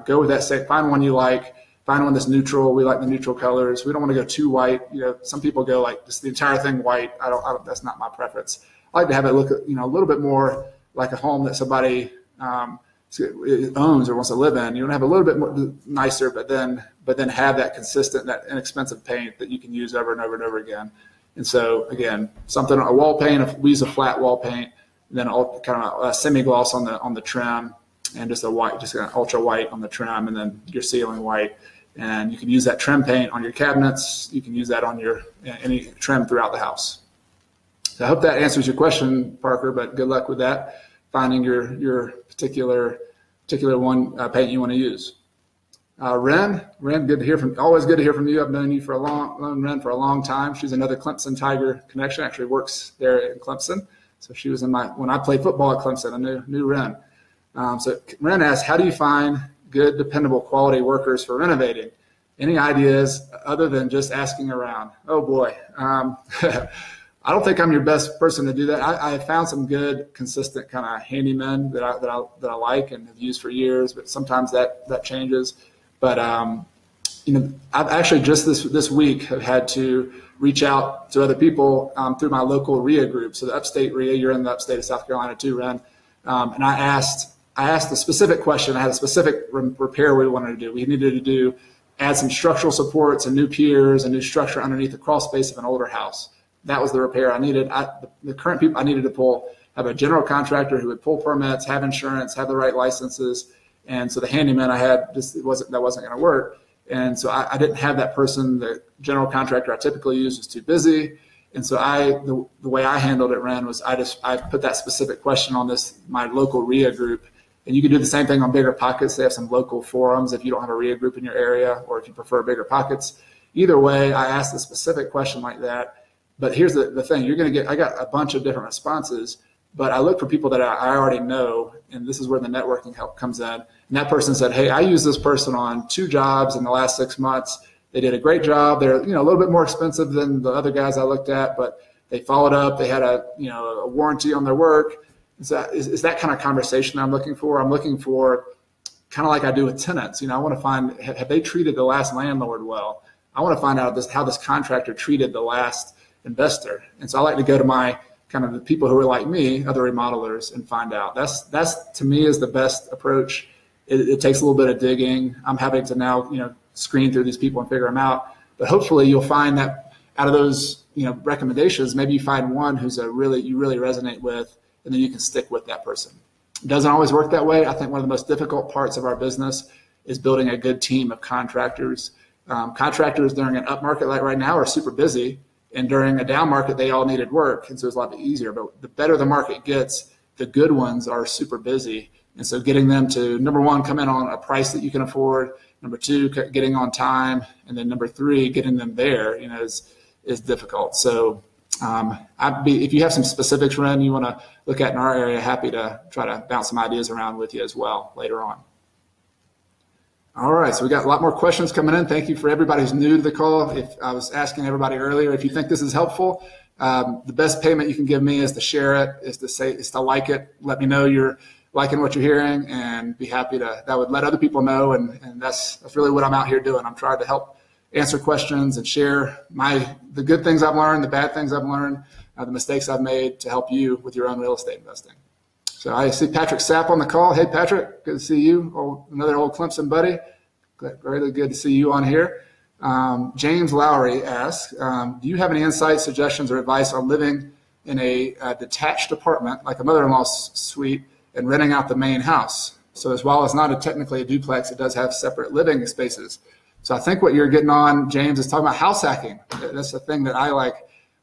Go with that. Find one you like. Find one that's neutral. We like the neutral colors. We don't want to go too white. Some people go like just the entire thing white. I don't. That's not my preference. I like to have it look, a little bit more like a home that somebody owns or wants to live in. You want to have a little bit more nicer, but then have that consistent, that inexpensive paint that you can use over and over and over again. And so again, a wall paint. We use a flat wall paint, and then kind of a semi-gloss on the trim, and just an ultra white on the trim, and then your ceiling white. And you can use that trim paint on your cabinets. You can use that on any trim throughout the house. So I hope that answers your question, Parker, but good luck with that, finding your particular one paint you want to use. Ren, good to hear always good to hear from you. I've known Ren for a long time. She's another Clemson Tiger connection, actually works there in Clemson. So she was when I played football at Clemson, I knew Ren. So Ren asks, how do you find good, dependable, quality workers for renovating? Any ideas other than just asking around? Oh boy. I don't think I'm your best person to do that. I have found some good, consistent kind of handymen that I like and have used for years, but sometimes that changes. But I've actually just this week have had to reach out to other people through my local RIA group. So the Upstate RIA, you're in the upstate of South Carolina too, Ren. And I asked a specific question. I had a specific repair we wanted to do. We needed to add some structural supports and new piers and new structure underneath the crawl space of an older house. That was the repair I needed. The current people I needed to have a general contractor who would pull permits, have insurance, have the right licenses. And so the handyman I had that wasn't going to work. And so I didn't have that person. The general contractor I typically use was too busy. And so the way I handled it, Ren, was I put that specific question on my local RIA group. And you can do the same thing on Bigger Pockets. They have some local forums if you don't have a RIA group in your area, or if you prefer Bigger Pockets. Either way, I asked a specific question like that. But here's the thing, I got a bunch of different responses, but I look for people that I already know, and this is where the networking help comes in. And that person said, hey, I used this person on 2 jobs in the last 6 months. They did a great job. They're a little bit more expensive than the other guys I looked at, but they followed up. They had a warranty on their work. So is that kind of conversation I'm looking for? I'm looking for kind of like I do with tenants. I want to find, have they treated the last landlord well? I want to find out how this contractor treated the last investor. And so I like to go to my kind of the people who are like me, other remodelers, and find out. That's to me is the best approach. It takes a little bit of digging. I'm having to now, screen through these people and figure them out. But hopefully you'll find that out of those, recommendations, maybe you find one who's you really resonate with, and then you can stick with that person. It doesn't always work that way. I think one of the most difficult parts of our business is building a good team of contractors. Contractors during an up market like right now are super busy. And during a down market, they all needed work. And so it's a lot easier. But the better the market gets, the good ones are super busy. And so getting them to, number one, come in on a price that you can afford. Number two, getting on time. And then number three, getting them there, is difficult. So if you have some specifics, Ren, you want to look at in our area, happy to try to bounce some ideas around with you as well later on. All right, so we got a lot more questions coming in. Thank you for everybody who's new to the call. If I was asking everybody earlier, if you think this is helpful, the best payment you can give me is to share it, is to like it. Let me know you're liking what you're hearing, and be happy that would let other people know. And that's really what I'm out here doing. I'm trying to help answer questions and share the good things I've learned, the bad things I've learned, the mistakes I've made to help you with your own real estate investing. So I see Patrick Sapp on the call. Hey, Patrick, good to see you. Another old Clemson buddy. Really good to see you on here. James Lowry asks, do you have any insights, suggestions, or advice on living in a detached apartment, like a mother-in-law's suite, and renting out the main house? So as well as not technically a duplex, it does have separate living spaces. So I think what you're getting on, James, is talking about house hacking. That's the thing that I like,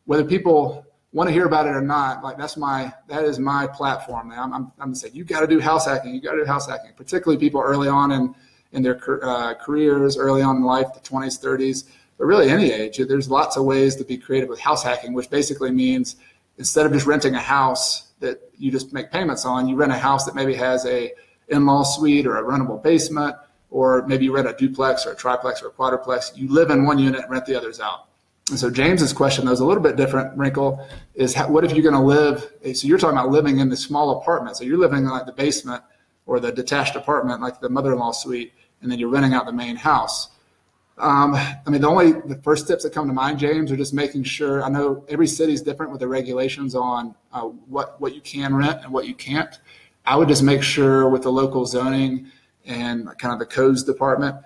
whether people want to hear about it or not. Like that is my platform. I'm saying you got to do house hacking. You got to do house hacking, particularly people early on in their careers, early on in life, the 20s, 30s, but really any age. There's lots of ways to be creative with house hacking, which basically means instead of just renting a house that you just make payments on, you rent a house that maybe has a in-law suite or a rentable basement, or maybe you rent a duplex or a triplex or a quadruplex. You live in one unit and rent the others out. And so James's question, though, is a little bit different wrinkle, is what if you're going to live, so you're talking about living in the small apartment. So you're living in like the basement or the detached apartment, like the mother-in-law suite, and then you're renting out the main house. The first tips that come to mind, James, are just making sure, I know every city is different with the regulations on what you can rent and what you can't. I would just make sure with the local zoning and kind of the codes department,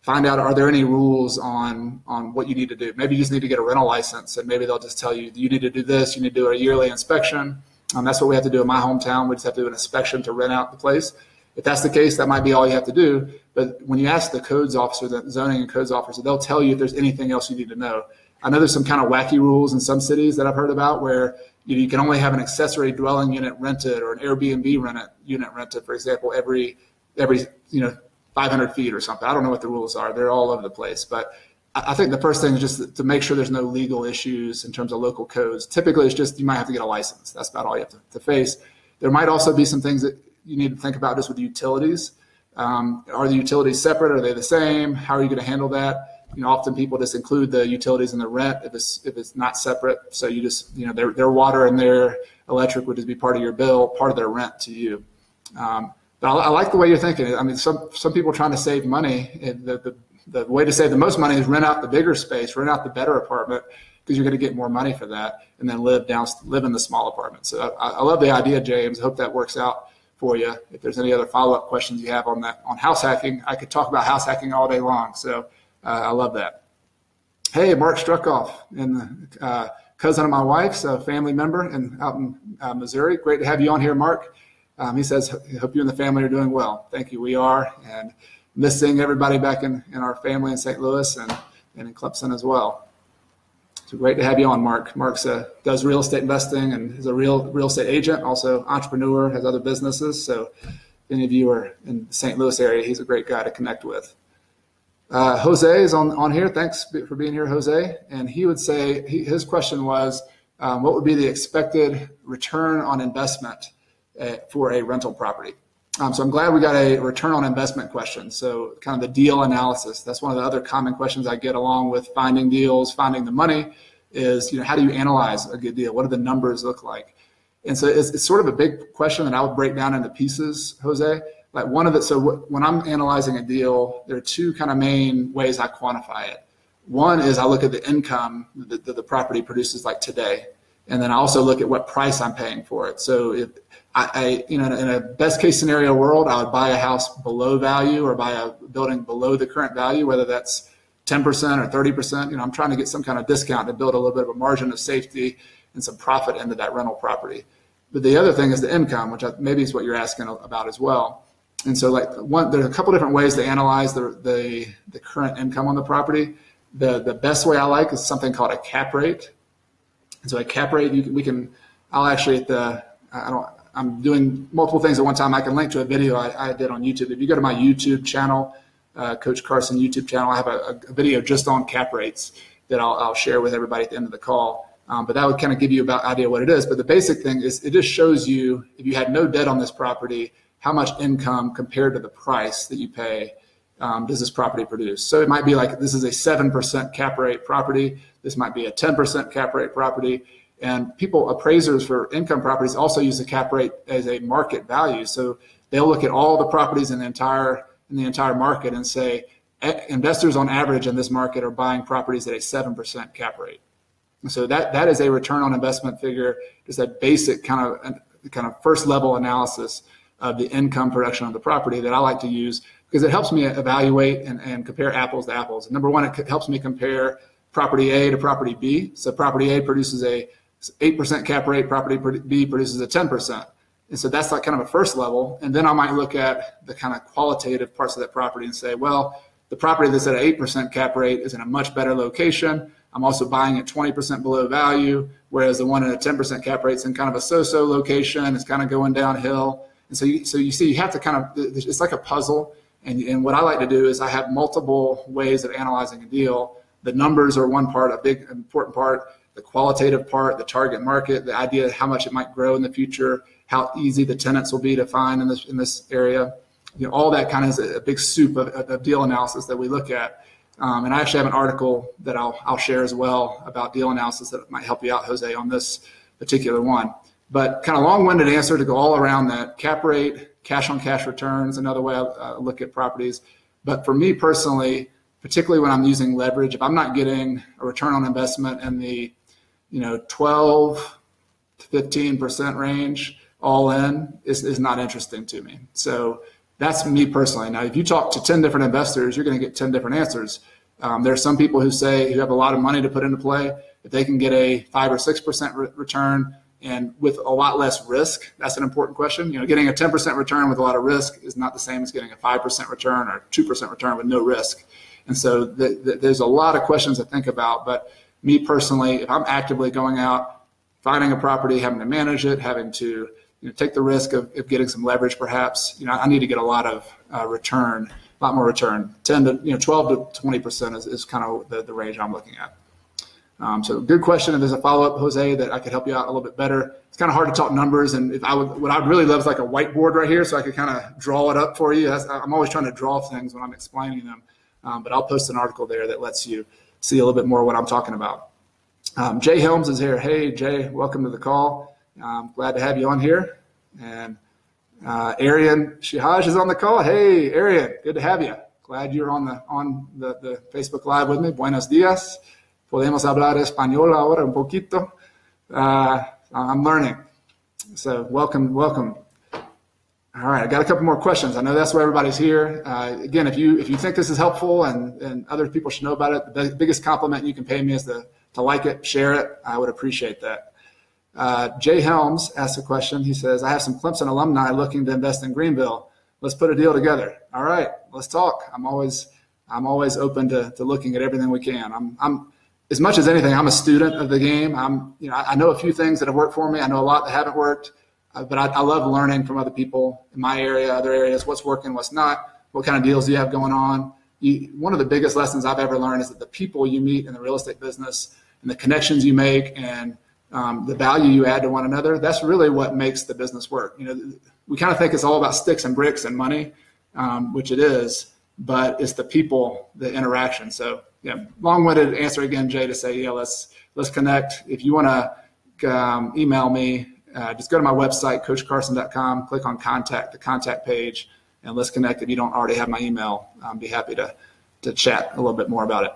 find out, are there any rules on what you need to do? Maybe you just need to get a rental license, and maybe they'll just tell you, you need to do this, you need to do a yearly inspection. That's what we have to do in my hometown. We just have to do an inspection to rent out the place. If that's the case, that might be all you have to do. But when you ask the codes officer, the zoning and codes officer, they'll tell you if there's anything else you need to know. I know there's some kind of wacky rules in some cities that I've heard about where you can only have an accessory dwelling unit rented or an Airbnb unit rented, for example, every 500 feet or something. I don't know what the rules are. They're all over the place. But I think the first thing is just to make sure there's no legal issues in terms of local codes. Typically, it's just you might have to get a license. That's about all you have to face. There might also be some things that you need to think about just with utilities. Are the utilities separate? Are they the same? How are you going to handle that? Often people just include the utilities in the rent if it's not separate. So you just, their water and their electric would just be part of your bill, part of their rent to you. But I like the way you're thinking. I mean, some people are trying to save money. The way to save the most money is rent out the bigger space, rent out the better apartment, because you're going to get more money for that, and then live in the small apartment. So I love the idea, James. I hope that works out for you. If there's any other follow-up questions you have on that, on house hacking, I could talk about house hacking all day long. So I love that. Hey, Mark Struckoff, and cousin of my wife's, a family member out in Missouri. Great to have you on here, Mark. He says, I hope you and the family are doing well. Thank you. We are, and missing everybody back in our family in St. Louis and in Clemson as well. So great to have you on, Mark. Mark does real estate investing and is a real estate agent, also entrepreneur, has other businesses. So if any of you are in the St. Louis area, he's a great guy to connect with. Jose is on here. Thanks for being here, Jose. And he would say, his question was, what would be the expected return on investment for a rental property? So I'm glad we got a return on investment question. So kind of the deal analysis. That's one of the other common questions I get along with finding deals, finding the money is, how do you analyze a good deal? What do the numbers look like? And so it's sort of a big question that I would break down into pieces, Jose. Like when I'm analyzing a deal, there are two kind of main ways I quantify it. One is I look at the income that the property produces like today. And then I also look at what price I'm paying for it. So if in a best case scenario world, I would buy a house below value or buy a building below the current value, whether that's 10% or 30%. I'm trying to get some kind of discount to build a little bit of a margin of safety and some profit into that rental property. But the other thing is the income, which maybe is what you're asking about as well. And so there's a couple different ways to analyze the current income on the property. The best way I like is something called a cap rate. And so a cap rate, I'll actually I'm doing multiple things at one time. I can link to a video I did on YouTube. If you go to my YouTube channel, Coach Carson YouTube channel, I have a video just on cap rates that I'll share with everybody at the end of the call. But that would kind of give you about idea what it is. But the basic thing is it just shows you, if you had no debt on this property, how much income compared to the price that you pay does this property produce. So it might be like, this is a 7% cap rate property. This might be a 10% cap rate property. And appraisers for income properties also use the cap rate as a market value. So they'll look at all the properties in the entire market and say, investors on average in this market are buying properties at a 7% cap rate. And so that is a return on investment figure, just a basic kind of first level analysis of the income production of the property that I like to use, because it helps me evaluate and compare apples to apples. Number one, it helps me compare property A to property B. So property A produces a 8% cap rate, property B produces a 10%. And so that's like kind of a first level. And then I might look at the kind of qualitative parts of that property and say, well, the property that's at an 8% cap rate is in a much better location. I'm also buying it 20% below value, whereas the one at a 10% cap rate is in kind of a so-so location. It's kind of going downhill. And so you see, you have to kind of, it's like a puzzle. And what I like to do is I have multiple ways of analyzing a deal. The numbers are one part, a big important part. The qualitative part, the target market, the idea of how much it might grow in the future, how easy the tenants will be to find in this area. All that kind of is a big soup of deal analysis that we look at. And I actually have an article that I'll share as well about deal analysis that might help you out, Jose, on this particular one. But kind of long-winded answer to go all around that. Cap rate, cash-on-cash returns, another way I look at properties. But for me personally, particularly when I'm using leverage, if I'm not getting a return on investment in the 12 to 15% range, all in, is not interesting to me. So that's me personally. Now, if you talk to 10 different investors, you're going to get 10 different answers. There are some people who have a lot of money to put into play. If they can get a 5 or 6% return and with a lot less risk, that's an important question. Getting a 10% return with a lot of risk is not the same as getting a 5% return or 2% return with no risk. And so there's a lot of questions to think about. But me personally, if I'm actively going out, finding a property, having to manage it, having to take the risk of getting some leverage, perhaps, I need to get a lot of return, a lot more return. 12 to 20% is kind of the range I'm looking at. So good question. If there's a follow-up, Jose, that I could help you out a little bit better. It's kind of hard to talk numbers, and what I'd really love is like a whiteboard right here so I could kind of draw it up for you. I'm always trying to draw things when I'm explaining them, but I'll post an article there that lets you see a little bit more what I'm talking about. Jay Helms is here. Hey, Jay, welcome to the call. Glad to have you on here. And Arian Shihaj is on the call. Hey, Arian, good to have you. Glad you're on the Facebook Live with me. Buenos días. Podemos hablar español ahora un poquito. I'm learning. So welcome. All right, I got a couple more questions. I know that's why everybody's here. Again, if you think this is helpful and other people should know about it, the biggest compliment you can pay me is to like it, share it. I would appreciate that. Jay Helms asked a question. He says, I have some Clemson alumni looking to invest in Greenville. Let's put a deal together. All right, let's talk. I'm always open to looking at everything we can. I'm as much as anything, I'm a student of the game. I know a few things that have worked for me. I know a lot that haven't worked, but I love learning from other people in my area, other areas, what's working, what's not, what kind of deals do you have going on. One of the biggest lessons I've ever learned is that the people you meet in the real estate business and the connections you make and the value you add to one another, that's really what makes the business work. We kind of think it's all about sticks and bricks and money, which it is, but it's the people, the interaction. So yeah, long-winded answer again, Jay, to say, let's connect. If you want to email me, just go to my website, coachcarson.com, click on contact, the contact page, and let's connect. If you don't already have my email, I'll be happy to chat a little bit more about it.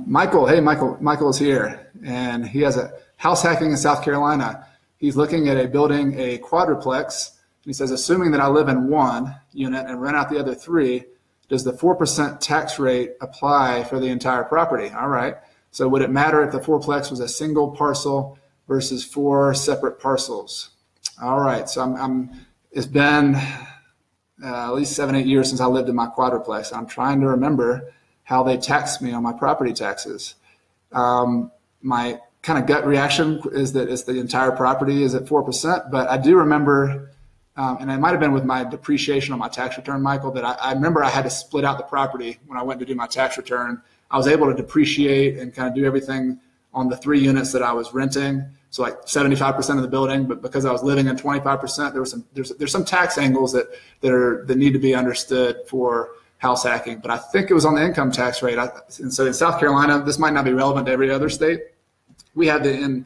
Michael, hey, Michael is here, and he has a house hacking in South Carolina. He's looking at building a quadruplex. He says, assuming that I live in one unit and rent out the other three, does the 4% tax rate apply for the entire property? All right. So would it matter if the fourplex was a single parcel versus 4 separate parcels? All right. So it's been at least 7-8 years since I lived in my quadruplex. I'm trying to remember how they taxed me on my property taxes. My kind of gut reaction is that it's the entire property is at 4%. But I do remember, and it might have been with my depreciation on my tax return, Michael, that I remember I had to split out the property when I went to do my tax return. I was able to depreciate and kind of do everything on the 3 units that I was renting. So like 75% of the building, but because I was living in 25%, there's some tax angles that need to be understood for house hacking. But I think it was on the income tax rate. And so in South Carolina, this might not be relevant to every other state. We had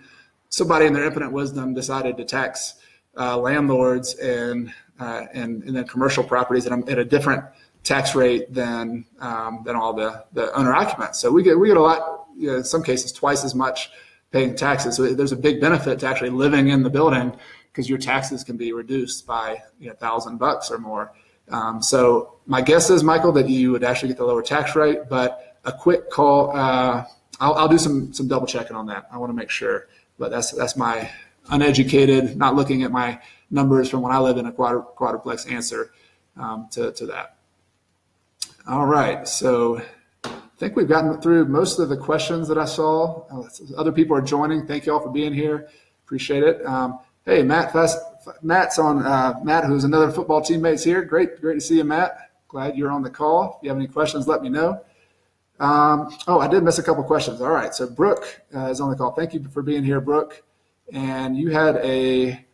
somebody in their infinite wisdom decided to tax landlords and then commercial properties at a different tax rate than all the owner occupants. So we get a lot, in some cases twice as much paying taxes. So there's a big benefit to actually living in the building because your taxes can be reduced by $1,000 or more. So my guess is, Michael, that you would actually get the lower tax rate, but a quick call. I'll do some double checking on that. I want to make sure, but that's my uneducated, not looking at my numbers from when I lived in a quadruplex answer to that. All right, so I think we've gotten through most of the questions that I saw. Other people are joining. Thank you all for being here. Appreciate it. Hey, Matt's on. Matt, who's another football teammate's here. Great to see you, Matt. Glad you're on the call. If you have any questions, let me know. I did miss a couple questions. All right, so Brooke is on the call. Thank you for being here, Brooke. And you had a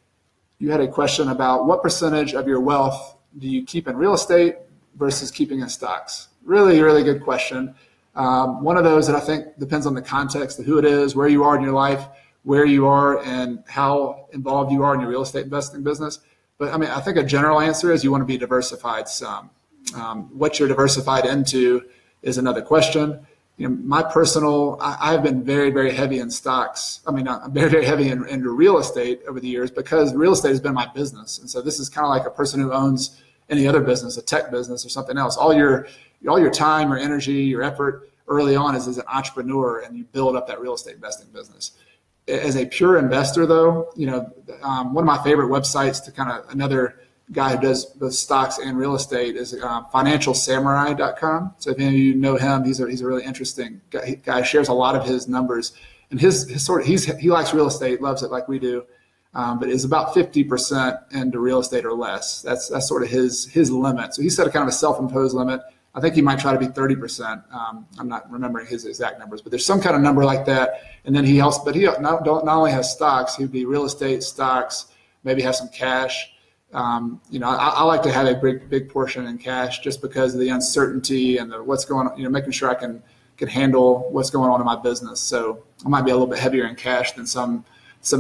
question about what percentage of your wealth do you keep in real estate versus keeping in stocks? Really, really good question. One of those that I think depends on the context of who it is, where you are in your life, where you are, and how involved you are in your real estate investing business. But I mean, I think a general answer is you want to be diversified some. What you're diversified into is another question. I've been very, very heavy in stocks. I mean, I'm very, very heavy into real estate over the years because real estate has been my business. And so this is kind of like a person who owns any other business, a tech business or something else. All your time, your energy, your effort early on is as an entrepreneur, and you build up that real estate investing business. As a pure investor, though, one of my favorite websites to kind of another guy who does both stocks and real estate is financialsamurai.com. So if any of you know him, he's a really interesting guy. Shares a lot of his numbers, and he likes real estate, loves it like we do, but is about 50% into real estate or less. That's sort of his limit. So he set a kind of a self-imposed limit. I think he might try to be 30%. I'm not remembering his exact numbers, but there's some kind of number like that. And then he not only has stocks, he'd be real estate, stocks, maybe have some cash. I like to have a big portion in cash just because of the uncertainty and what's going on, making sure I can handle what's going on in my business. So I might be a little bit heavier in cash than some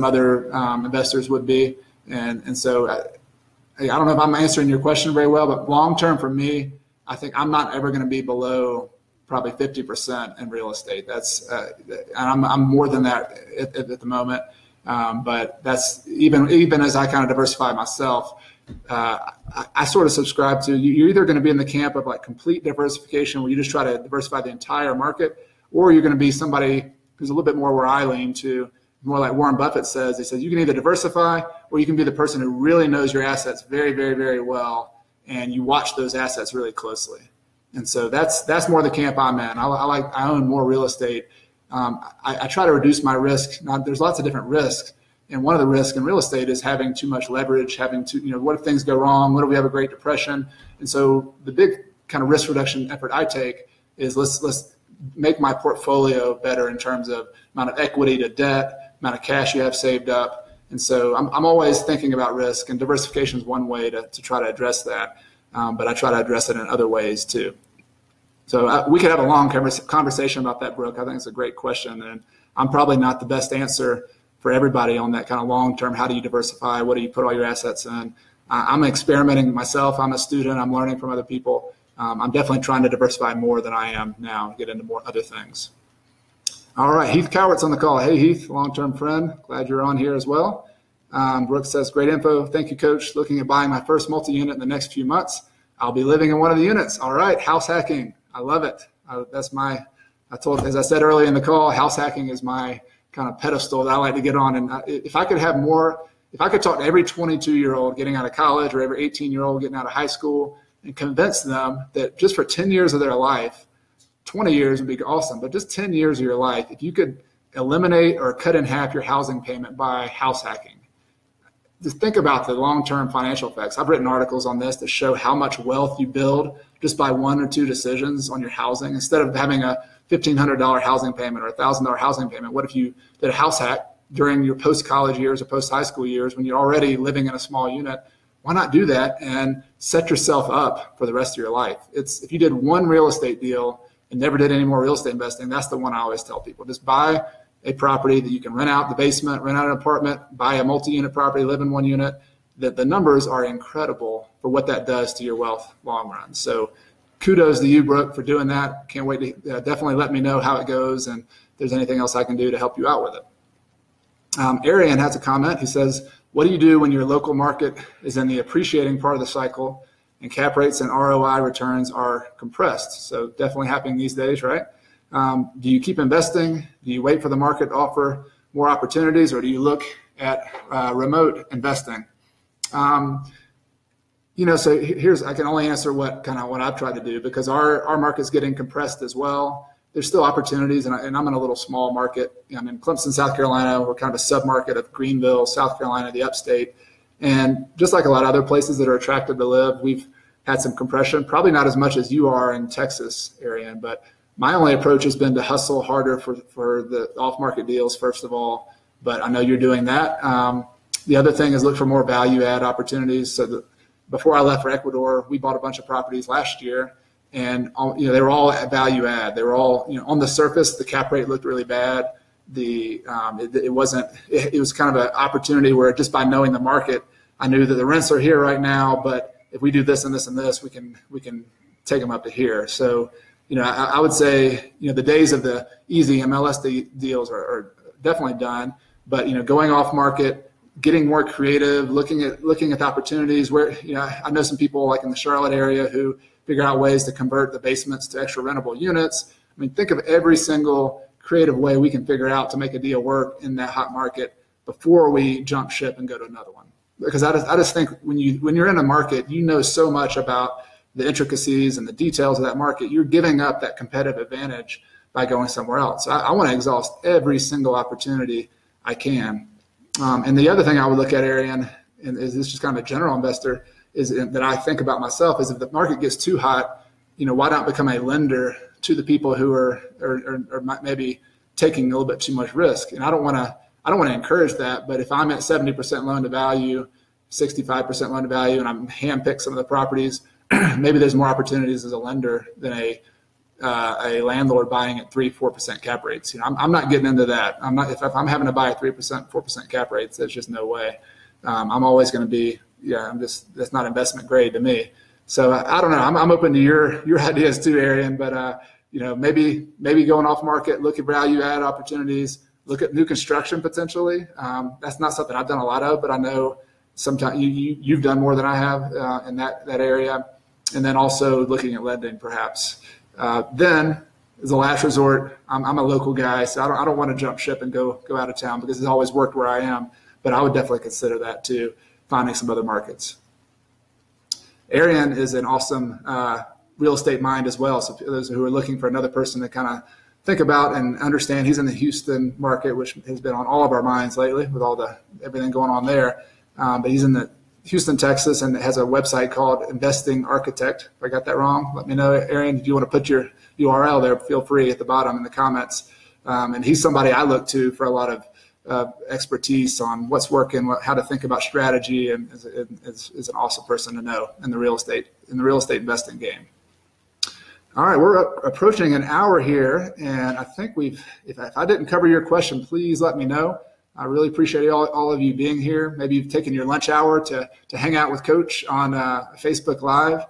other investors would be. And so I don't know if I'm answering your question very well, but long term for me, I think I'm not ever going to be below probably 50% in real estate. That's I'm more than that at the moment. But that's even as I kind of diversify myself, I sort of subscribe to you're either going to be in the camp of like complete diversification where you just try to diversify the entire market, or you're going to be somebody who's a little bit more where I lean to, more like Warren Buffett says. He says you can either diversify or you can be the person who really knows your assets very, very, very well, and you watch those assets really closely. And so that's more the camp I'm in. I own more real estate. I try to reduce my risk. Now, there's lots of different risks, and one of the risks in real estate is having too much leverage, what if things go wrong? What if we have a Great Depression? And so the big kind of risk reduction effort I take is let's make my portfolio better in terms of amount of equity to debt, amount of cash you have saved up. And so I'm always thinking about risk, and diversification is one way to try to address that. But I try to address it in other ways too. So we could have a long conversation about that, Brooke. I think it's a great question, and I'm probably not the best answer for everybody on that kind of long-term. How do you diversify? What do you put all your assets in? I'm experimenting myself. I'm a student. I'm learning from other people. I'm definitely trying to diversify more than I am now, get into more other things. All right, Heath Cowart's on the call. Hey, Heath, long-term friend. Glad you're on here as well. Brooke says, great info. Thank you, Coach. Looking at buying my first multi-unit in the next few months. I'll be living in one of the units. All right, house hacking. I love it. As I said earlier in the call, house hacking is my kind of pedestal that I like to get on. And if I could talk to every 22-year-old getting out of college or every 18-year-old getting out of high school and convince them that just for 10 years of their life, 20 years would be awesome, but just 10 years of your life, if you could eliminate or cut in half your housing payment by house hacking. Just think about the long-term financial effects. I've written articles on this that show how much wealth you build just by 1 or 2 decisions on your housing. Instead of having a $1,500 housing payment or a $1,000 housing payment, what if you did a house hack during your post-college years or post-high school years when you're already living in a small unit? Why not do that and set yourself up for the rest of your life? If you did one real estate deal and never did any more real estate investing, that's the one I always tell people. Just buy a property that you can rent out the basement, rent out an apartment, buy a multi-unit property, live in one unit. The numbers are incredible for what that does to your wealth long run. So kudos to you, Brooke, for doing that. Can't wait to definitely let me know how it goes and if there's anything else I can do to help you out with it. Arian has a comment. He says, what do you do when your local market is in the appreciating part of the cycle and cap rates and ROI returns are compressed? So definitely happening these days, right? Do you keep investing? Do you wait for the market to offer more opportunities, or do you look at remote investing? So I can only answer what I've tried to do, because our market's getting compressed as well. There's still opportunities, and I'm in a little small market. I'm in Clemson, South Carolina. We're kind of a sub-market of Greenville, South Carolina, the upstate. And just like a lot of other places that are attractive to live, we've had some compression, probably not as much as you are in Texas, Arian, but my only approach has been to hustle harder for the off-market deals, first of all, but I know you're doing that. The other thing is look for more value-add opportunities. So before I left for Ecuador, we bought a bunch of properties last year, and they were all at value-add. They were all, on the surface, the cap rate looked really bad. It was kind of an opportunity where just by knowing the market, I knew that the rents are here right now, but if we do this and this and this, we can take them up to here. So, I would say, the days of the easy MLS deals are definitely done, but, going off market, getting more creative, looking at the opportunities where, I know some people like in the Charlotte area who figure out ways to convert the basements to extra rentable units. I mean, think of every single creative way we can figure out to make a deal work in that hot market before we jump ship and go to another one. Because I just think when you're in a market, so much about the intricacies and the details of that market, you're giving up that competitive advantage by going somewhere else. So I want to exhaust every single opportunity I can. And the other thing I would look at, Arian, and is this just kind of a general investor, is that I think about myself, is if the market gets too hot, why not become a lender to the people who are maybe taking a little bit too much risk? And I don't want to encourage that, but if I'm at 70% loan to value, 65% loan to value, and I'm handpicked some of the properties, maybe there's more opportunities as a lender than a landlord buying at 3-4% cap rates. I'm not getting into that. I'm not, if I'm having to buy at 3%, 4% cap rates, there's just no way. I'm always going to be, that's not investment grade to me. So I don't know. I'm open to your ideas too, Arian, but maybe going off market, look at value add opportunities, look at new construction potentially. That's not something I've done a lot of, but I know sometimes you've done more than I have in that area. And then also looking at lending perhaps. Then as a last resort, I'm a local guy, so I don't want to jump ship and go out of town because it's always worked where I am. But I would definitely consider that too, finding some other markets. Arian is an awesome real estate mind as well. So for those who are looking for another person to kind of think about and understand, he's in the Houston market, which has been on all of our minds lately with everything going on there. But he's in the Houston, Texas, and has a website called Investing Architect. If I got that wrong, let me know. Arian, if you want to put your URL there, feel free at the bottom in the comments. And he's somebody I look to for a lot of expertise on what's working, how to think about strategy, and is an awesome person to know in the real estate investing game. All right, we're approaching an hour here, and I think if I didn't cover your question, please let me know. I really appreciate all of you being here. Maybe you've taken your lunch hour to hang out with Coach on Facebook Live.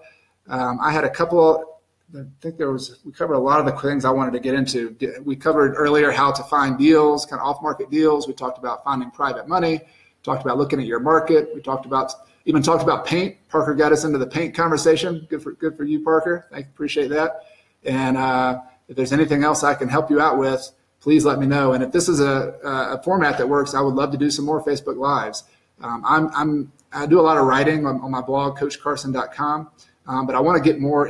I had a couple. I think we covered a lot of the things I wanted to get into. We covered earlier how to find deals, kind of off-market deals. We talked about finding private money. Talked about looking at your market. We talked about paint. Parker got us into the paint conversation. Good for you, Parker. Appreciate that. And if there's anything else I can help you out with, please let me know. And if this is a format that works, I would love to do some more Facebook Lives. I do a lot of writing on my blog, CoachCarson.com. But I want to get more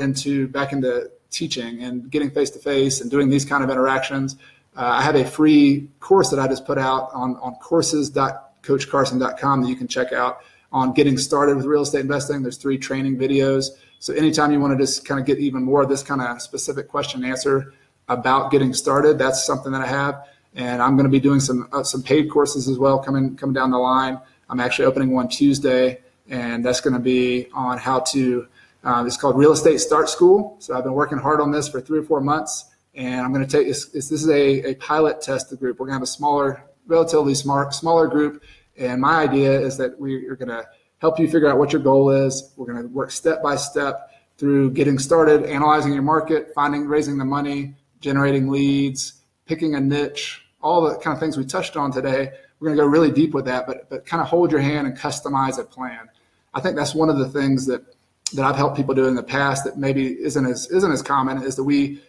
back into teaching and getting face-to-face and doing these kind of interactions. I have a free course that I just put out on courses.coachcarson.com that you can check out on getting started with real estate investing. There's 3 training videos. So anytime you want to just kind of get even more of this kind of specific question and answer about getting started, that's something that I have. And I'm going to be doing some paid courses as well coming down the line. I'm actually opening one Tuesday, and that's going to be on how to, it's called Real Estate Start School. So I've been working hard on this for 3 or 4 months, and I'm going to take this is a pilot test group. We're going to have a smaller, relatively smaller group. And my idea is that we are going to help you figure out what your goal is. We're going to work step by step through getting started, analyzing your market, raising the money, generating leads, picking a niche, all the kind of things we touched on today. We're going to go really deep with that, but kind of hold your hand and customize a plan. I think that's one of the things that I've helped people do in the past that maybe isn't as common, is that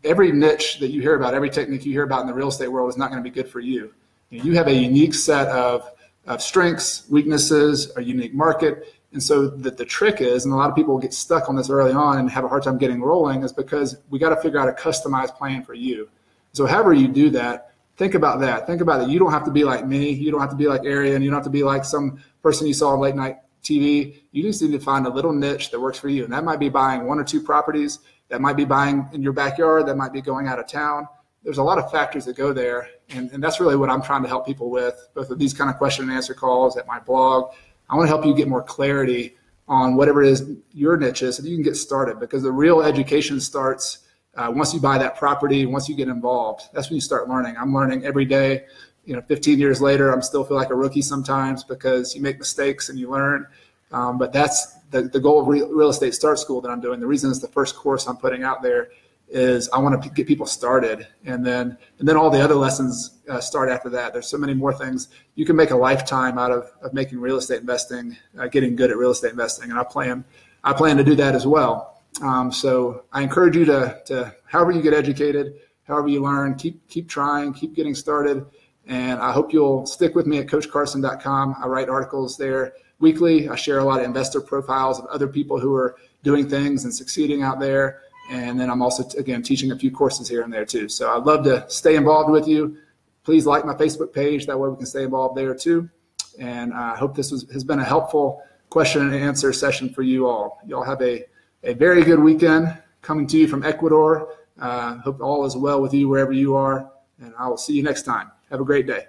every niche that you hear about, every technique you hear about in the real estate world is not going to be good for you. You have a unique set of strengths, weaknesses, a unique market. And so the trick is, and a lot of people get stuck on this early on and have a hard time getting rolling, is because we got to figure out a customized plan for you. So however you do that, think about that. Think about that. You don't have to be like me. You don't have to be like Arian. You don't have to be like some person you saw on late night TV. You just need to find a little niche that works for you. And that might be buying 1 or 2 properties. That might be buying in your backyard. That might be going out of town. There's a lot of factors that go there. And that's really what I'm trying to help people with, both of these kind of question and answer calls at my blog. I want to help you get more clarity on whatever it is your niche is so that you can get started, because the real education starts once you buy that property, once you get involved. That's when you start learning. I'm learning every day. 15 years later, I'm still feel like a rookie sometimes because you make mistakes and you learn. But that's the goal of Real Estate Start School that I'm doing. The reason it's the first course I'm putting out there is I want to get people started, and then all the other lessons start after that. There's so many more things. You can make a lifetime out of making real estate investing, getting good at real estate investing, and I plan to do that as well. So I encourage you to however you get educated, however you learn, keep trying, keep getting started, and I hope you'll stick with me at CoachCarson.com. I write articles there weekly. I share a lot of investor profiles of other people who are doing things and succeeding out there. And then I'm also, again, teaching a few courses here and there too. So I'd love to stay involved with you. Please like my Facebook page. That way we can stay involved there too. And I hope this has been a helpful question and answer session for you all. You all have a very good weekend coming to you from Ecuador. Hope all is well with you wherever you are. And I will see you next time. Have a great day.